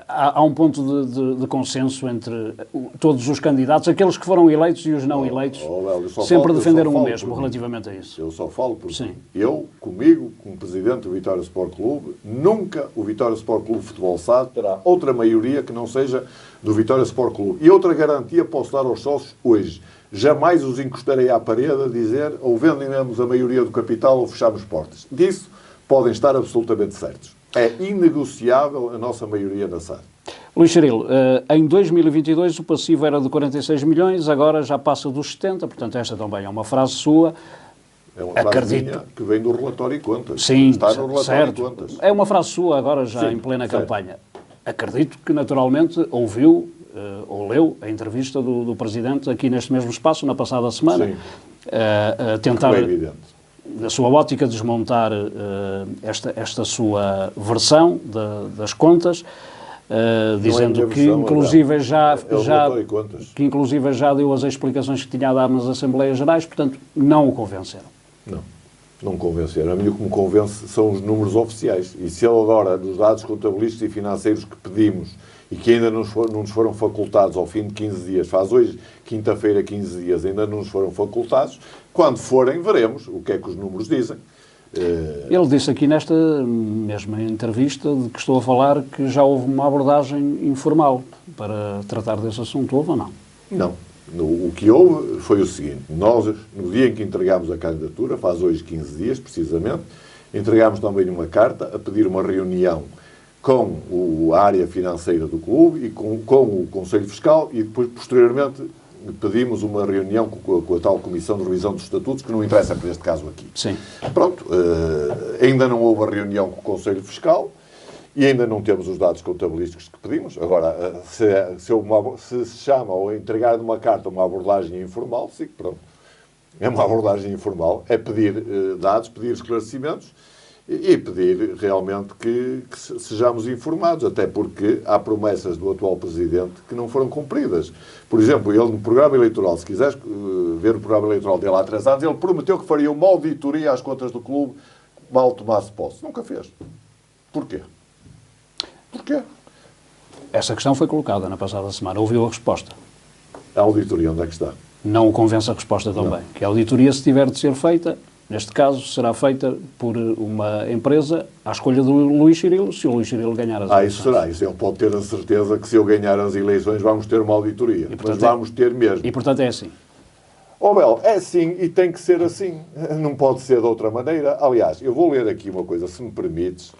há um ponto de consenso entre todos os candidatos, aqueles que foram eleitos e os não eleitos, sempre defenderam o mesmo relativamente a isso. Eu só falo por mim. Eu, comigo, como Presidente do Vitória Sport Clube, nunca o Vitória Sport Clube Futebol SAD terá outra maioria que não seja do Vitória Sport Clube. E outra garantia posso dar aos sócios hoje. Jamais os encostarei à parede a dizer ou vendemos a maioria do capital ou fechamos portas. Disso podem estar absolutamente certos. É inegociável a nossa maioria na SAD. Luís Cirilo, em 2022 o passivo era de 46 milhões, agora já passa dos 70, portanto esta também é uma frase sua. É uma frase minha que vem do relatório e contas. Sim, está no relatório certo. E contas. É uma frase sua agora já em plena campanha. Acredito que naturalmente ouviu ou leu a entrevista do Presidente aqui neste mesmo espaço, na passada semana, a tentar, na sua ótica, desmontar esta sua versão das contas, dizendo que inclusive já deu as explicações que tinha a dar nas Assembleias Gerais, portanto, não o convenceram. Não convenceram. A mim o que me convence são os números oficiais. E se ele agora, dos dados contabilísticos e financeiros que pedimos e que ainda não nos foram facultados ao fim de 15 dias, faz hoje, quinta-feira, 15 dias, ainda não nos foram facultados, quando forem, veremos o que é que os números dizem. Ele disse aqui nesta mesma entrevista de que estou a falar que já houve uma abordagem informal para tratar desse assunto. Houve ou não? Não. O que houve foi o seguinte. Nós, no dia em que entregámos a candidatura, faz hoje 15 dias, precisamente, entregámos também uma carta a pedir uma reunião com a área financeira do clube e com o Conselho Fiscal e depois, posteriormente, pedimos uma reunião com a tal Comissão de Revisão dos Estatutos, que não interessa para este caso aqui. Sim. Pronto, ainda não houve a reunião com o Conselho Fiscal e ainda não temos os dados contabilísticos que pedimos. Agora, se chama ou entregar uma carta uma abordagem informal, sim, pronto. É uma abordagem informal, é pedir dados, pedir esclarecimentos e pedir realmente que sejamos informados, até porque há promessas do atual Presidente que não foram cumpridas. Por exemplo, ele no programa eleitoral, se quiseres ver o programa eleitoral dele há 3 anos, ele prometeu que faria uma auditoria às contas do clube mal tomasse posse. Nunca fez. Porquê? Porquê? Essa questão foi colocada na passada semana. Ouviu a resposta? A auditoria, onde é que está? Não o convence a resposta também. Que a auditoria, se tiver de ser feita, neste caso, será feita por uma empresa à escolha do Luís Cirilo, se o Luís Cirilo ganhar as eleições. Isso será. Isso ele pode ter a certeza que se eu ganhar as eleições vamos ter uma auditoria. E, portanto, mas vamos ter mesmo. E, portanto, é assim. Bel, é assim e tem que ser assim. Não pode ser de outra maneira. Aliás, eu vou ler aqui uma coisa, se me permites.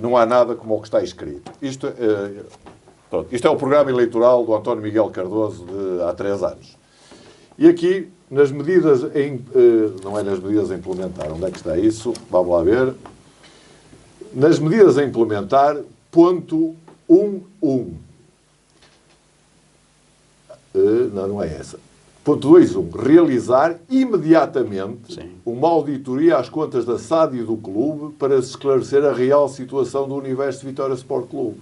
Não há nada como o que está escrito. Isto é o programa eleitoral do António Miguel Cardoso de há 3 anos. E aqui, nas medidas não é nas medidas a implementar. Onde é que está isso? Vamos lá ver. Nas medidas a implementar, ponto 1.1. Não é essa. Ponto 2.1. Realizar imediatamente uma auditoria às contas da SAD e do clube para se esclarecer a real situação do Universo Vitória Sport Clube.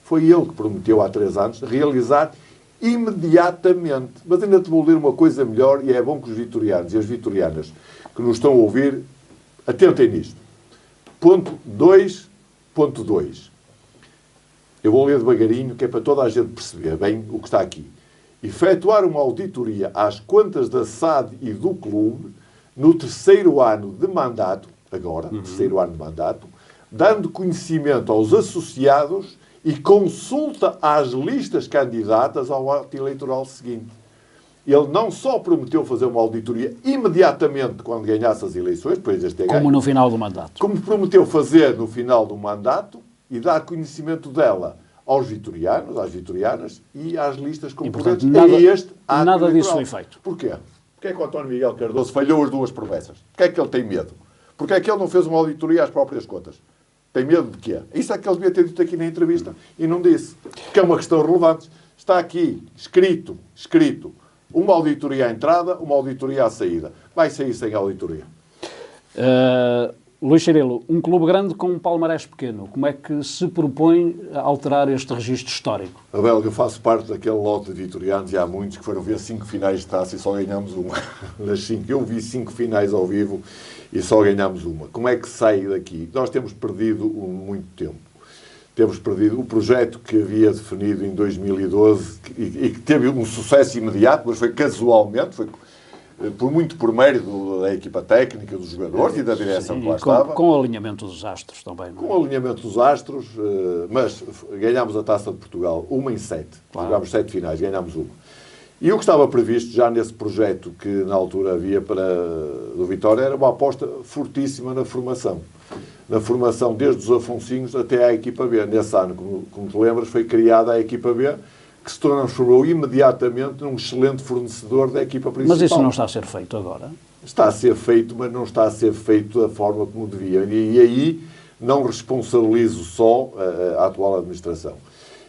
Foi ele que prometeu há 3 anos realizar imediatamente. Mas ainda te vou ler uma coisa melhor e é bom que os vitorianos e as vitorianas que nos estão a ouvir atentem nisto. Ponto 2.2. Eu vou ler devagarinho, que é para toda a gente perceber bem o que está aqui. Efetuar uma auditoria às contas da SAD e do clube no 3º ano de mandato, agora, 3º ano de mandato, dando conhecimento aos associados e consulta às listas candidatas ao ato eleitoral seguinte. Ele não só prometeu fazer uma auditoria imediatamente quando ganhasse as eleições, depois deste ganho, como no final do mandato. Como prometeu fazer no final do mandato e dar conhecimento dela aos vitorianos, às vitorianas e às listas concorrentes. Nada disso foi feito. Porquê? Porquê é que o António Miguel Cardoso falhou as 2 promessas? Porquê é que ele tem medo? Porquê é que ele não fez uma auditoria às próprias contas? Tem medo de quê? Isso é que ele devia ter dito aqui na entrevista e não disse. Que é uma questão relevante. Está aqui, escrito, uma auditoria à entrada, uma auditoria à saída. Vai sair sem auditoria. Luís Cirilo, um clube grande com um palmarés pequeno, como é que se propõe a alterar este registro histórico? Abel, eu faço parte daquele lote de vitorianos e há muitos que foram ver 5 finais de taça e só ganhámos uma. Nas 5. Eu vi 5 finais ao vivo e só ganhámos uma. Como é que sai daqui? Nós temos perdido muito tempo. Temos perdido o projeto que havia definido em 2012 e que teve um sucesso imediato, mas foi casualmente, foi por muito por mérito da equipa técnica, dos jogadores e da direção que lá estava. Com o alinhamento dos astros também. Não é? Com o alinhamento dos astros, mas ganhámos a Taça de Portugal, 1 em 7. Claro. Jogámos 7 finais, ganhámos 1. E o que estava previsto já nesse projeto que na altura havia do Vitória era uma aposta fortíssima na formação. Na formação desde os Afonsinhos até à equipa B. Nesse ano, como te lembras, foi criada a equipa B, que se transformou imediatamente num excelente fornecedor da equipa principal. Mas isso não está a ser feito agora? Está a ser feito, mas não está a ser feito da forma como devia. E aí não responsabilizo só a atual administração.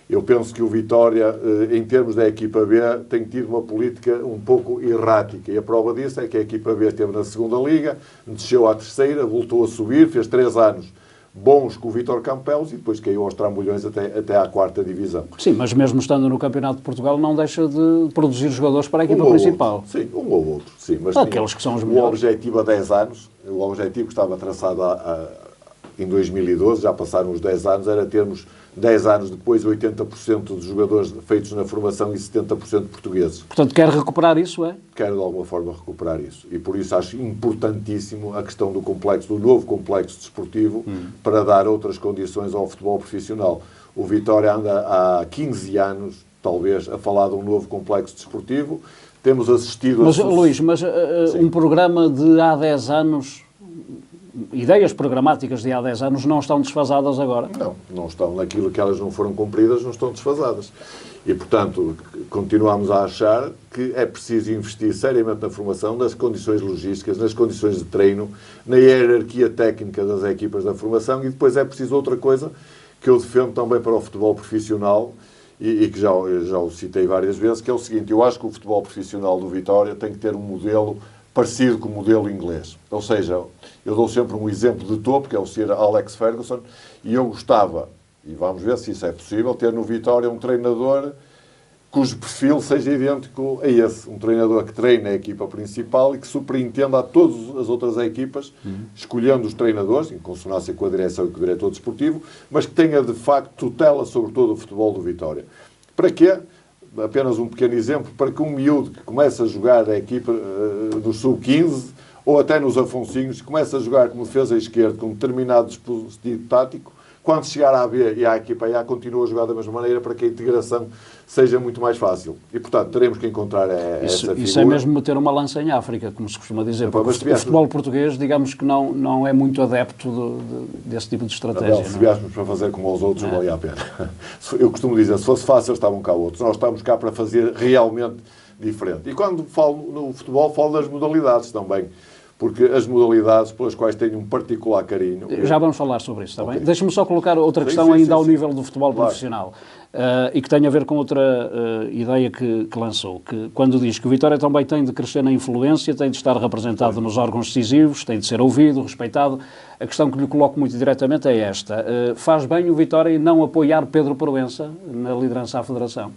Eu penso que o Vitória, em termos da equipa B, tem tido uma política um pouco errática. E a prova disso é que a equipa B esteve na 2ª Liga, desceu à 3ª, voltou a subir, fez 3 anos bons com o Vítor Campelos e depois caiu aos trambolhões até à 4ª Divisão. Sim, mas mesmo estando no Campeonato de Portugal não deixa de produzir jogadores para a equipa principal. Outro, sim, um ou outro. Sim, mas aqueles que são os melhores. O objetivo a 10 anos, o objetivo que estava traçado em 2012, já passaram os 10 anos, era termos 10 anos depois 80% dos jogadores feitos na formação e 70% portugueses. Portanto, quer recuperar isso, é? Quero, de alguma forma, recuperar isso. E por isso acho importantíssimo a questão do novo complexo desportivo, para dar outras condições ao futebol profissional. O Vitória anda há 15 anos, talvez, a falar de um novo complexo desportivo. Temos assistido... Mas, Luís, um programa de há 10 anos... Ideias programáticas de há 10 anos não estão desfasadas agora? Não estão. Naquilo que elas não foram cumpridas, não estão desfasadas. E, portanto, continuamos a achar que é preciso investir seriamente na formação, nas condições logísticas, nas condições de treino, na hierarquia técnica das equipas da formação, e depois é preciso outra coisa que eu defendo também para o futebol profissional, e que já o citei várias vezes, que é o seguinte: eu acho que o futebol profissional do Vitória tem que ter um modelo parecido com o modelo inglês. Ou seja, eu dou sempre um exemplo de topo, que é o Sir Alex Ferguson, e eu gostava, e vamos ver se isso é possível, ter no Vitória um treinador cujo perfil seja idêntico a esse. Um treinador que treine a equipa principal e que superintenda a todas as outras equipas, escolhendo os treinadores, em consonância com a direção e com o diretor desportivo, mas que tenha, de facto, tutela sobre todo o futebol do Vitória. Para quê? Apenas um pequeno exemplo, para que um miúdo que começa a jogar a equipa do Sub-15 ou até nos Afonsinhos, começa a jogar como defesa esquerda com um determinado dispositivo tático, quando chegar à B e à equipa A, continua a jogar da mesma maneira, para que a integração seja muito mais fácil. E, portanto, teremos que encontrar essa figura. Isso é mesmo meter uma lança em África, como se costuma dizer, porque o futebol português, digamos que não é muito adepto desse tipo de estratégia. Se viéssemos para fazer como os outros, não valia a pena. Eu costumo dizer, se fosse fácil, estavam cá outros. Nós estamos cá para fazer realmente diferente. E quando falo no futebol, falo das modalidades também. Porque as modalidades pelas quais tenho um particular carinho... Já vamos falar sobre isso, está bem? Deixa-me só colocar outra questão ainda ao nível do futebol profissional, e que tem a ver com outra ideia que lançou, que quando diz que o Vitória também tem de crescer na influência, tem de estar representado nos órgãos decisivos, tem de ser ouvido, respeitado. A questão que lhe coloco muito diretamente é esta: faz bem o Vitória não apoiar Pedro Proença na liderança à Federação?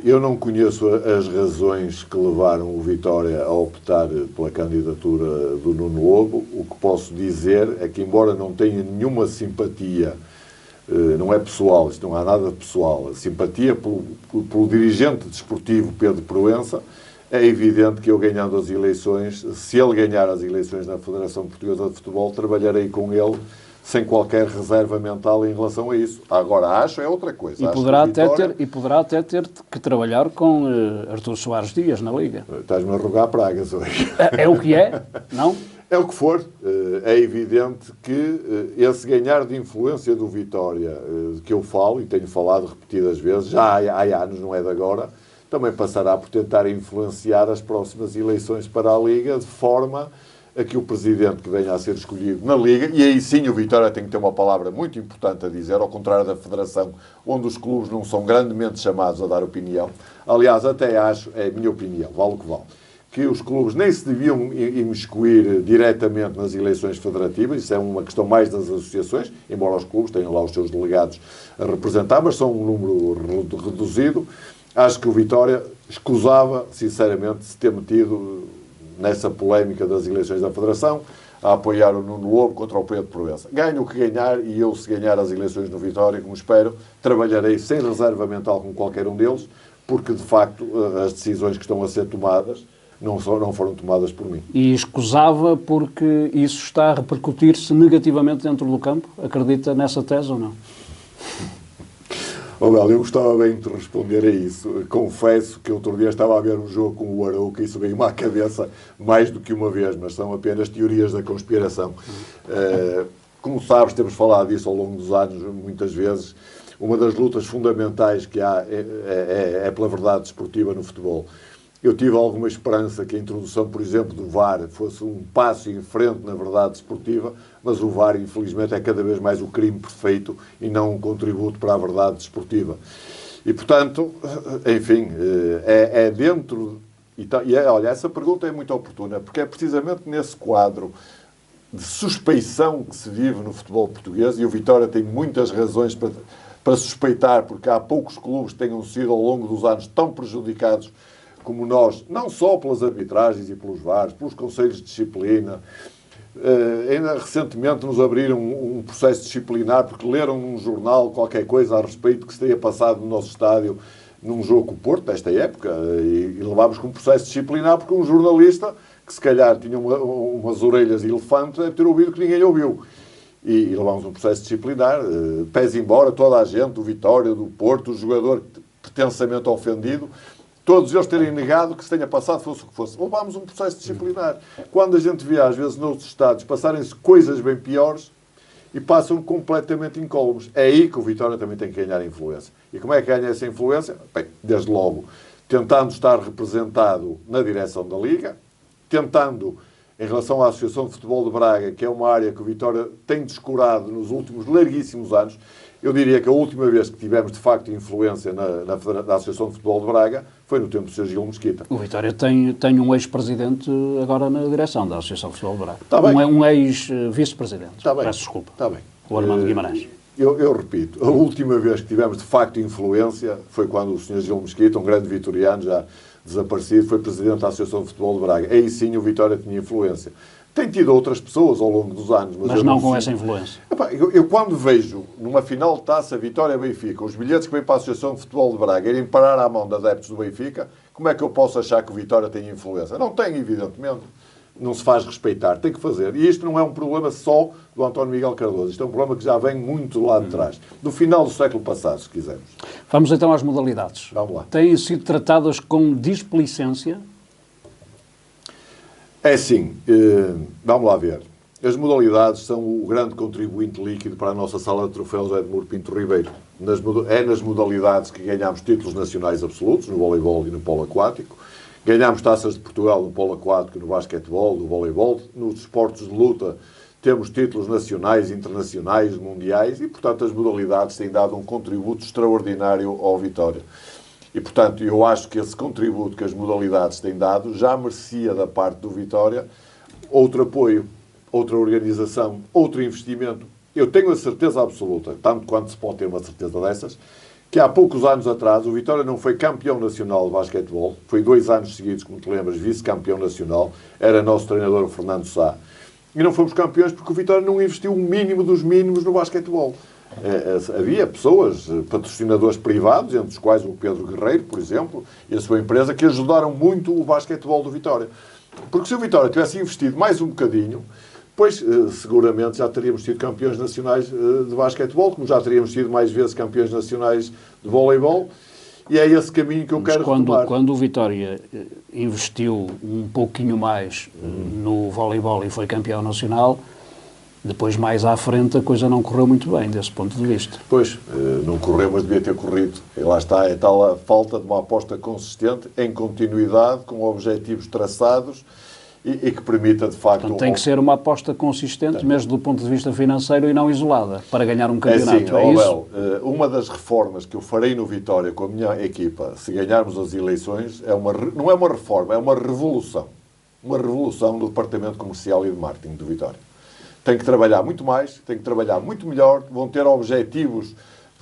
Eu não conheço as razões que levaram o Vitória a optar pela candidatura do Nuno Lobo. O que posso dizer é que, embora não tenha nenhuma simpatia, não é pessoal, isto não há nada pessoal, a simpatia pelo dirigente desportivo Pedro Proença, é evidente que eu, ganhando as eleições, se ele ganhar as eleições na Federação Portuguesa de Futebol, trabalharei com ele sem qualquer reserva mental em relação a isso. Agora, acho é outra coisa. E poderá até ter que trabalhar com Artur Soares Dias na Liga. Estás-me a rogar pragas hoje. É o que é, não? É o que for. É evidente que esse ganhar de influência do Vitória, que eu falo, e tenho falado repetidas vezes, já há anos, não é de agora, também passará por tentar influenciar as próximas eleições para a Liga, de forma a que o presidente que venha a ser escolhido na Liga, e aí sim o Vitória tem que ter uma palavra muito importante a dizer, ao contrário da Federação, onde os clubes não são grandemente chamados a dar opinião. Aliás, até acho, é a minha opinião, vale o que vale, que os clubes nem se deviam imiscuir diretamente nas eleições federativas. Isso é uma questão mais das associações, embora os clubes tenham lá os seus delegados a representar, mas são um número reduzido. Acho que o Vitória escusava, sinceramente, se ter metido nessa polémica das eleições da Federação, a apoiar o Nuno Lobo contra o Pedro Proença. Ganho o que ganhar, e eu, se ganhar as eleições no Vitória, como espero, trabalharei sem reserva mental com qualquer um deles, porque, de facto, as decisões que estão a ser tomadas não foram tomadas por mim. E escusava porque isso está a repercutir-se negativamente dentro do campo? Acredita nessa tese ou não? Well, eu gostava bem de responder a isso. Confesso que outro dia estava a ver um jogo com o Arouca e isso veio-me à cabeça mais do que uma vez, mas são apenas teorias da conspiração. Como sabes, temos falado disso ao longo dos anos, muitas vezes. Uma das lutas fundamentais que há é pela verdade desportiva no futebol. Eu tive alguma esperança que a introdução, por exemplo, do VAR fosse um passo em frente na verdade desportiva, mas o VAR, infelizmente, é cada vez mais o crime perfeito e não um contributo para a verdade desportiva. E, portanto, enfim, é dentro... Olha, essa pergunta é muito oportuna, porque é precisamente nesse quadro de suspeição que se vive no futebol português, e o Vitória tem muitas razões para suspeitar, porque há poucos clubes que tenham sido, ao longo dos anos, tão prejudicados como nós, não só pelas arbitragens e pelos VARs, pelos conselhos de disciplina, Ainda recentemente nos abriram um processo disciplinar porque leram num jornal qualquer coisa a respeito que se tenha passado no nosso estádio num jogo com o Porto, desta época, e levámos com um processo disciplinar porque um jornalista, que se calhar tinha umas orelhas de elefante, deve ter ouvido que ninguém ouviu. E levámos um processo disciplinar, pés embora, toda a gente, do Vitória, do Porto, o jogador pretensamente ofendido, todos eles terem negado que se tenha passado, fosse o que fosse. Levámos um processo disciplinar. Quando a gente vê, às vezes, noutros estados, passarem-se coisas bem piores e passam completamente incólumes. É aí que o Vitória também tem que ganhar influência. E como é que ganha essa influência? Bem, desde logo, tentando estar representado na direção da Liga, tentando, em relação à Associação de Futebol de Braga, que é uma área que o Vitória tem descurado nos últimos larguíssimos anos. Eu diria que a última vez que tivemos, de facto, influência na Associação de Futebol de Braga foi no tempo do Sr. Gil Mesquita. O Vitória tem um ex-presidente agora na direção da Associação de Futebol de Braga. Tá bem. Um ex-vice-presidente. Tá bem. Peço desculpa. Está bem. O Armando Guimarães. Eu repito, a última vez que tivemos, de facto, influência foi quando o Sr. Gil Mesquita, um grande vitoriano já desaparecido, foi presidente da Associação de Futebol de Braga. Aí sim o Vitória tinha influência. Tem tido outras pessoas ao longo dos anos. Mas não com essa influência. Epá, eu quando vejo numa final de taça Vitória-Benfica, os bilhetes que vêm para a Associação de Futebol de Braga irem parar à mão de adeptos do Benfica, como é que eu posso achar que o Vitória tem influência? Não tem, evidentemente. Não se faz respeitar. Tem que fazer. E isto não é um problema só do António Miguel Cardoso. Isto é um problema que já vem muito lá de trás. Do final do século passado, se quisermos. Vamos então às modalidades. Vamos lá. Têm sido tratadas com displicência? É assim, vamos lá ver. As modalidades são o grande contribuinte líquido para a nossa sala de troféus Edmuro Pinto Ribeiro. É nas modalidades que ganhamos títulos nacionais absolutos, no voleibol e no polo aquático. Ganhamos taças de Portugal no polo aquático, no basquetebol, no voleibol. Nos esportes de luta temos títulos nacionais, internacionais, mundiais e, portanto, as modalidades têm dado um contributo extraordinário ao Vitória. E, portanto, eu acho que esse contributo que as modalidades têm dado já merecia da parte do Vitória outro apoio, outra organização, outro investimento. Eu tenho a certeza absoluta, tanto quanto se pode ter uma certeza dessas, que há poucos anos atrás o Vitória não foi campeão nacional de basquetebol, foi 2 anos seguidos, como te lembras, vice-campeão nacional, era nosso treinador o Fernando Sá, e não fomos campeões porque o Vitória não investiu o mínimo dos mínimos no basquetebol. Havia pessoas, patrocinadores privados, entre os quais o Pedro Guerreiro, por exemplo, e a sua empresa, que ajudaram muito o basquetebol do Vitória. Porque se o Vitória tivesse investido mais um bocadinho, pois seguramente já teríamos sido campeões nacionais de basquetebol, como já teríamos sido mais vezes campeões nacionais de voleibol, e é esse caminho que eu quero retomar. Quando o Vitória investiu um pouquinho mais no voleibol e foi campeão nacional, depois, mais à frente, a coisa não correu muito bem, desse ponto de vista. Pois, não correu, mas devia ter corrido. E lá está, é tal a falta de uma aposta consistente, em continuidade, com objetivos traçados e que permita, de facto... Portanto, tem que ser uma aposta consistente, mesmo do ponto de vista financeiro e não isolada, para ganhar um campeonato. É isso? Uma das reformas que eu farei no Vitória com a minha equipa, se ganharmos as eleições, não é uma reforma, é uma revolução. Uma revolução do Departamento Comercial e de Marketing do Vitória. Tem que trabalhar muito mais, tem que trabalhar muito melhor, vão ter objetivos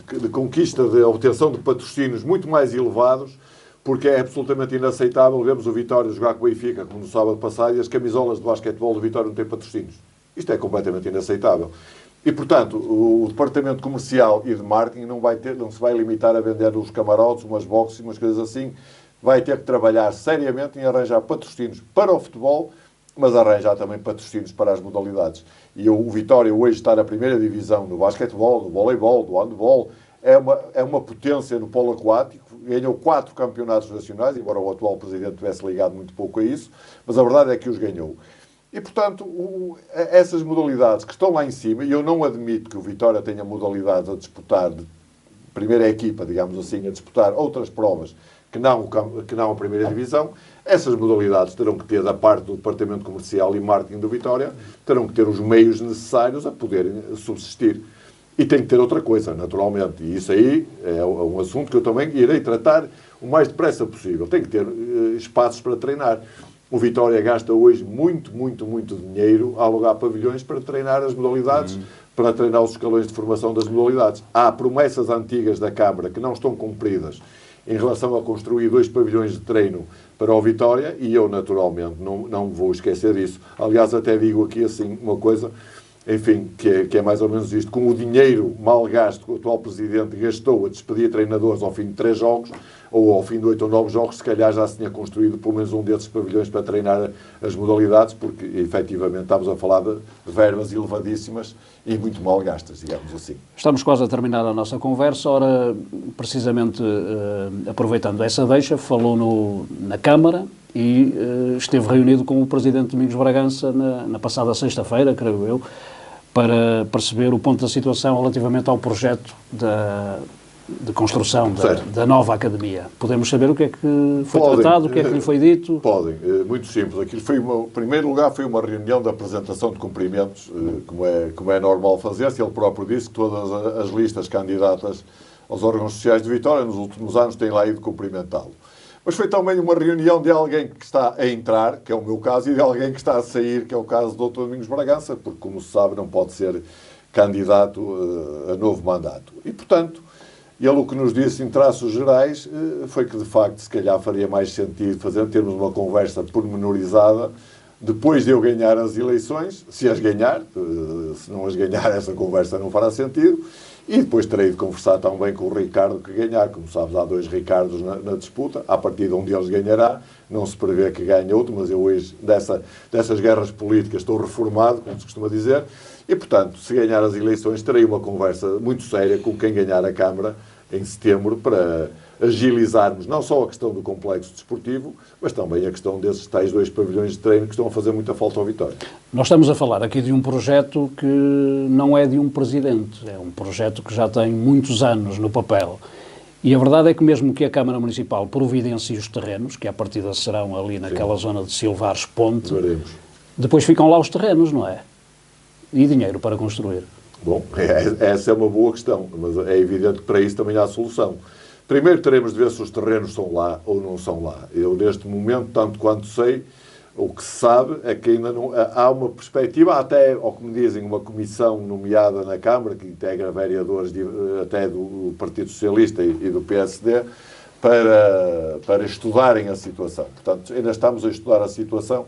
de conquista, de obtenção de patrocínios muito mais elevados, porque é absolutamente inaceitável vermos o Vitória jogar com o Benfica, como no sábado passado, e as camisolas de basquetebol do Vitória não têm patrocínios. Isto é completamente inaceitável. E, portanto, o Departamento Comercial e de Marketing não se vai limitar a vender os camarotes, umas boxes, umas coisas assim. Vai ter que trabalhar seriamente em arranjar patrocínios para o futebol, mas arranjar também patrocínios para as modalidades. E o Vitória hoje está na primeira divisão no basquetebol, no voleibol, no handball, é uma potência no polo aquático, ganhou 4 campeonatos nacionais, embora o atual presidente tivesse ligado muito pouco a isso, mas a verdade é que os ganhou. E, portanto, essas modalidades que estão lá em cima, e eu não admito que o Vitória tenha modalidades a disputar, de primeira equipa, digamos assim, a disputar outras provas que não a primeira divisão, essas modalidades terão que ter, da parte do Departamento Comercial e Marketing do Vitória, terão que ter os meios necessários a poderem subsistir. E tem que ter outra coisa, naturalmente. E isso aí é um assunto que eu também irei tratar o mais depressa possível. Tem que ter espaços para treinar. O Vitória gasta hoje muito dinheiro a alugar pavilhões para treinar as modalidades, para treinar os escalões de formação das modalidades. Há promessas antigas da Câmara que não estão cumpridas em relação a construir 2 pavilhões de treino para o Vitória, e eu, naturalmente, não vou esquecer disso. Aliás, até digo aqui, assim, uma coisa, enfim, que é mais ou menos isto. Com o dinheiro mal gasto que o atual Presidente gastou a despedir treinadores ao fim de 3 jogos, ou ao fim de 8 ou 9 jogos, se calhar já se tinha construído pelo menos um desses pavilhões para treinar as modalidades, porque, efetivamente, estamos a falar de verbas elevadíssimas e muito mal gastas, digamos assim. Estamos quase a terminar a nossa conversa. Ora, precisamente, aproveitando essa deixa, falou na Câmara e esteve reunido com o Presidente Domingos Bragança na passada sexta-feira, creio eu, para perceber o ponto da situação relativamente ao projeto de construção da nova academia. Podemos saber o que é que foi tratado, o que é que lhe foi dito? Podem, muito simples. Aquilo foi em primeiro lugar, foi uma reunião de apresentação de cumprimentos, como é normal fazer-se. Ele próprio disse que todas as listas candidatas aos órgãos sociais de Vitória nos últimos anos têm lá ido cumprimentá-lo. Mas foi também uma reunião de alguém que está a entrar, que é o meu caso, e de alguém que está a sair, que é o caso do Dr. Domingos Bragança, porque, como se sabe, não pode ser candidato a novo mandato. E, portanto, ele o que nos disse em traços gerais foi que, de facto, se calhar faria mais sentido termos uma conversa pormenorizada depois de eu ganhar as eleições, se as ganhar, se não as ganhar, essa conversa não fará sentido, e depois terei de conversar também com o Ricardo que ganhar. Como sabes, há 2 Ricardos na disputa, a partir de um deles ganhará, não se prevê que ganhe outro, mas eu hoje, dessas guerras políticas, estou reformado, como se costuma dizer, e, portanto, se ganhar as eleições, terei uma conversa muito séria com quem ganhar a Câmara em setembro, para agilizarmos não só a questão do complexo desportivo, mas também a questão desses tais 2 pavilhões de treino que estão a fazer muita falta ao Vitória. Nós estamos a falar aqui de um projeto que não é de um presidente, é um projeto que já tem muitos anos no papel. E a verdade é que mesmo que a Câmara Municipal providencie os terrenos, que à partida serão ali naquela zona de Silvares Ponte, depois ficam lá os terrenos, não é? E dinheiro para construir. Bom, essa é uma boa questão, mas é evidente que para isso também há solução. Primeiro teremos de ver se os terrenos são lá ou não são lá. Eu, neste momento, tanto quanto sei, o que se sabe é que ainda não há uma perspectiva, até, ou como dizem, uma comissão nomeada na Câmara, que integra vereadores até do Partido Socialista e do PSD, para estudarem a situação. Portanto, ainda estamos a estudar a situação,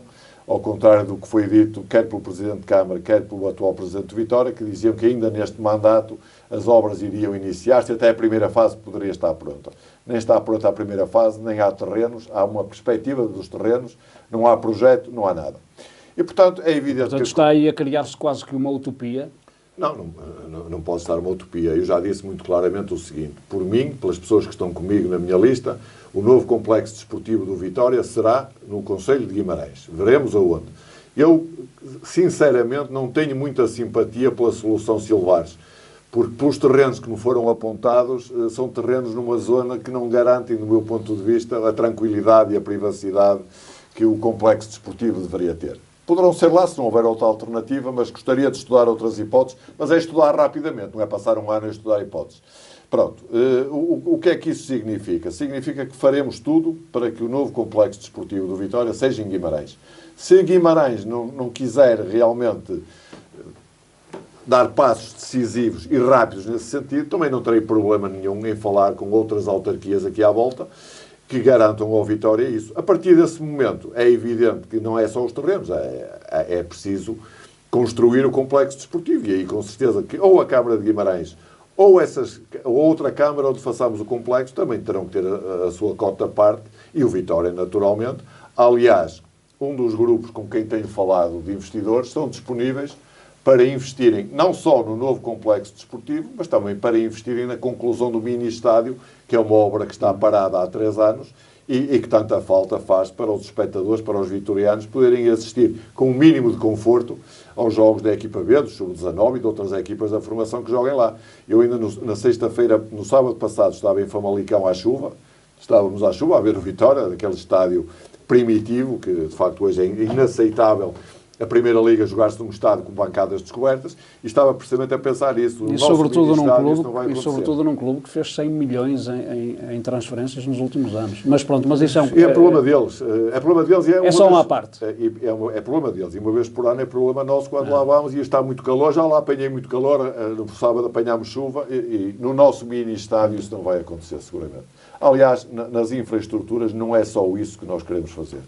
ao contrário do que foi dito, quer pelo Presidente de Câmara, quer pelo atual Presidente de Vitória, que diziam que ainda neste mandato as obras iriam iniciar-se, até a primeira fase poderia estar pronta. Nem está pronta a primeira fase, nem há terrenos, há uma perspectiva dos terrenos, não há projeto, não há nada. E, portanto, é evidente que... está aí a criar-se quase que uma utopia? Não pode estar uma utopia. Eu já disse muito claramente o seguinte: por mim, pelas pessoas que estão comigo na minha lista, o novo complexo desportivo do Vitória será no Concelho de Guimarães. Veremos aonde. Eu, sinceramente, não tenho muita simpatia pela solução Silvares, porque pelos terrenos que me foram apontados, são terrenos numa zona que não garantem, do meu ponto de vista, a tranquilidade e a privacidade que o complexo desportivo deveria ter. Poderão ser lá, se não houver outra alternativa, mas gostaria de estudar outras hipóteses, mas é estudar rapidamente, não é passar um ano a estudar hipóteses. Pronto, o que é que isso significa? Significa que faremos tudo para que o novo complexo desportivo do Vitória seja em Guimarães. Se Guimarães não quiser realmente dar passos decisivos e rápidos nesse sentido, também não terei problema nenhum em falar com outras autarquias aqui à volta que garantam ao Vitória isso. A partir desse momento, é evidente que não é só os terrenos, é preciso construir o complexo desportivo. E aí, com certeza, que ou a Câmara de Guimarães ou outra Câmara onde façamos o complexo também terão que ter a sua cota à parte, e o Vitória, naturalmente. Aliás, um dos grupos com quem tenho falado de investidores estão disponíveis para investirem não só no novo complexo desportivo, mas também para investirem na conclusão do mini-estádio, que é uma obra que está parada há 3 anos e que tanta falta faz para os espectadores, para os vitorianos, poderem assistir com o mínimo de conforto aos jogos da equipa B, do Sub-19 e de outras equipas da formação que joguem lá. Eu ainda na sexta-feira, no sábado passado, estava em Famalicão à chuva, estávamos à chuva a ver o Vitória, daquele estádio primitivo, que de facto hoje é inaceitável a Primeira Liga jogar-se num estádio com bancadas descobertas e estava precisamente a pensar isso. E sobretudo num clube que fez 100 milhões em transferências nos últimos anos. Mas pronto, mas isso é problema deles. É problema deles e é só uma parte. É problema deles. E uma vez por ano é problema nosso quando lá vamos e está muito calor. Já lá apanhei muito calor. No sábado apanhámos chuva e no nosso mini estádio isso não vai acontecer seguramente. Aliás, nas infraestruturas não é só isso que nós queremos fazer.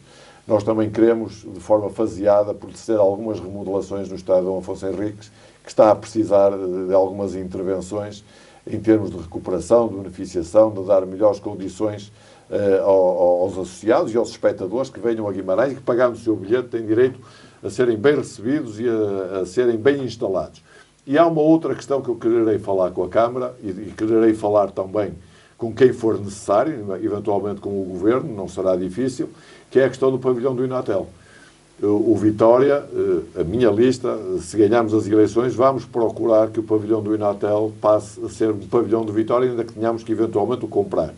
Nós também queremos, de forma faseada, proceder a algumas remodelações no estádio Dom Afonso Henriques, que está a precisar de algumas intervenções em termos de recuperação, de beneficiação, de dar melhores condições aos associados e aos espectadores que venham a Guimarães e que, pagando o seu bilhete, têm direito a serem bem recebidos e a serem bem instalados. E há uma outra questão que eu quererei falar com a Câmara e quererei falar também com quem for necessário, eventualmente com o Governo, não será difícil, que é a questão do pavilhão do Inatel. O Vitória, a minha lista, se ganharmos as eleições, vamos procurar que o pavilhão do Inatel passe a ser um pavilhão do Vitória, ainda que tenhamos que eventualmente o comprar.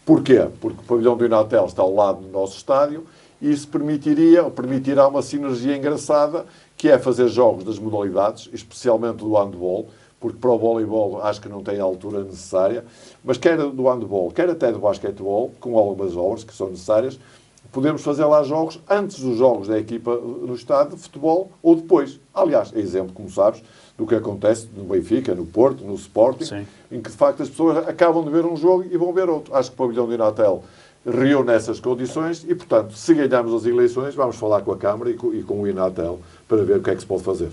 Porquê? Porque o pavilhão do Inatel está ao lado do nosso estádio e isso permitirá uma sinergia engraçada, que é fazer jogos das modalidades, especialmente do handball, porque para o voleibol acho que não tem a altura necessária, mas quer do handball, quer até do basquetebol, com algumas obras que são necessárias, podemos fazer lá jogos antes dos jogos da equipa no estádio de futebol ou depois. Aliás, é exemplo, como sabes, do que acontece no Benfica, no Porto, no Sporting, sim, em que de facto as pessoas acabam de ver um jogo e vão ver outro. Acho que o pavilhão do Inatel reúne essas condições e, portanto, se ganharmos as eleições, vamos falar com a Câmara e com o Inatel para ver o que é que se pode fazer.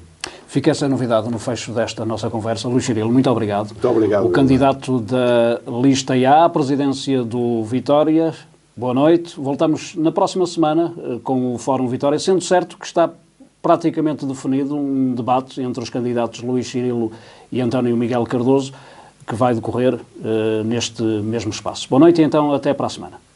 Fica essa novidade no fecho desta nossa conversa. Luís Cirilo, muito obrigado. Muito obrigado. O candidato da lista A à presidência do Vitória. Boa noite. Voltamos na próxima semana com o Fórum Vitória, sendo certo que está praticamente definido um debate entre os candidatos Luís Cirilo e António Miguel Cardoso, que vai decorrer neste mesmo espaço. Boa noite e então até para a semana.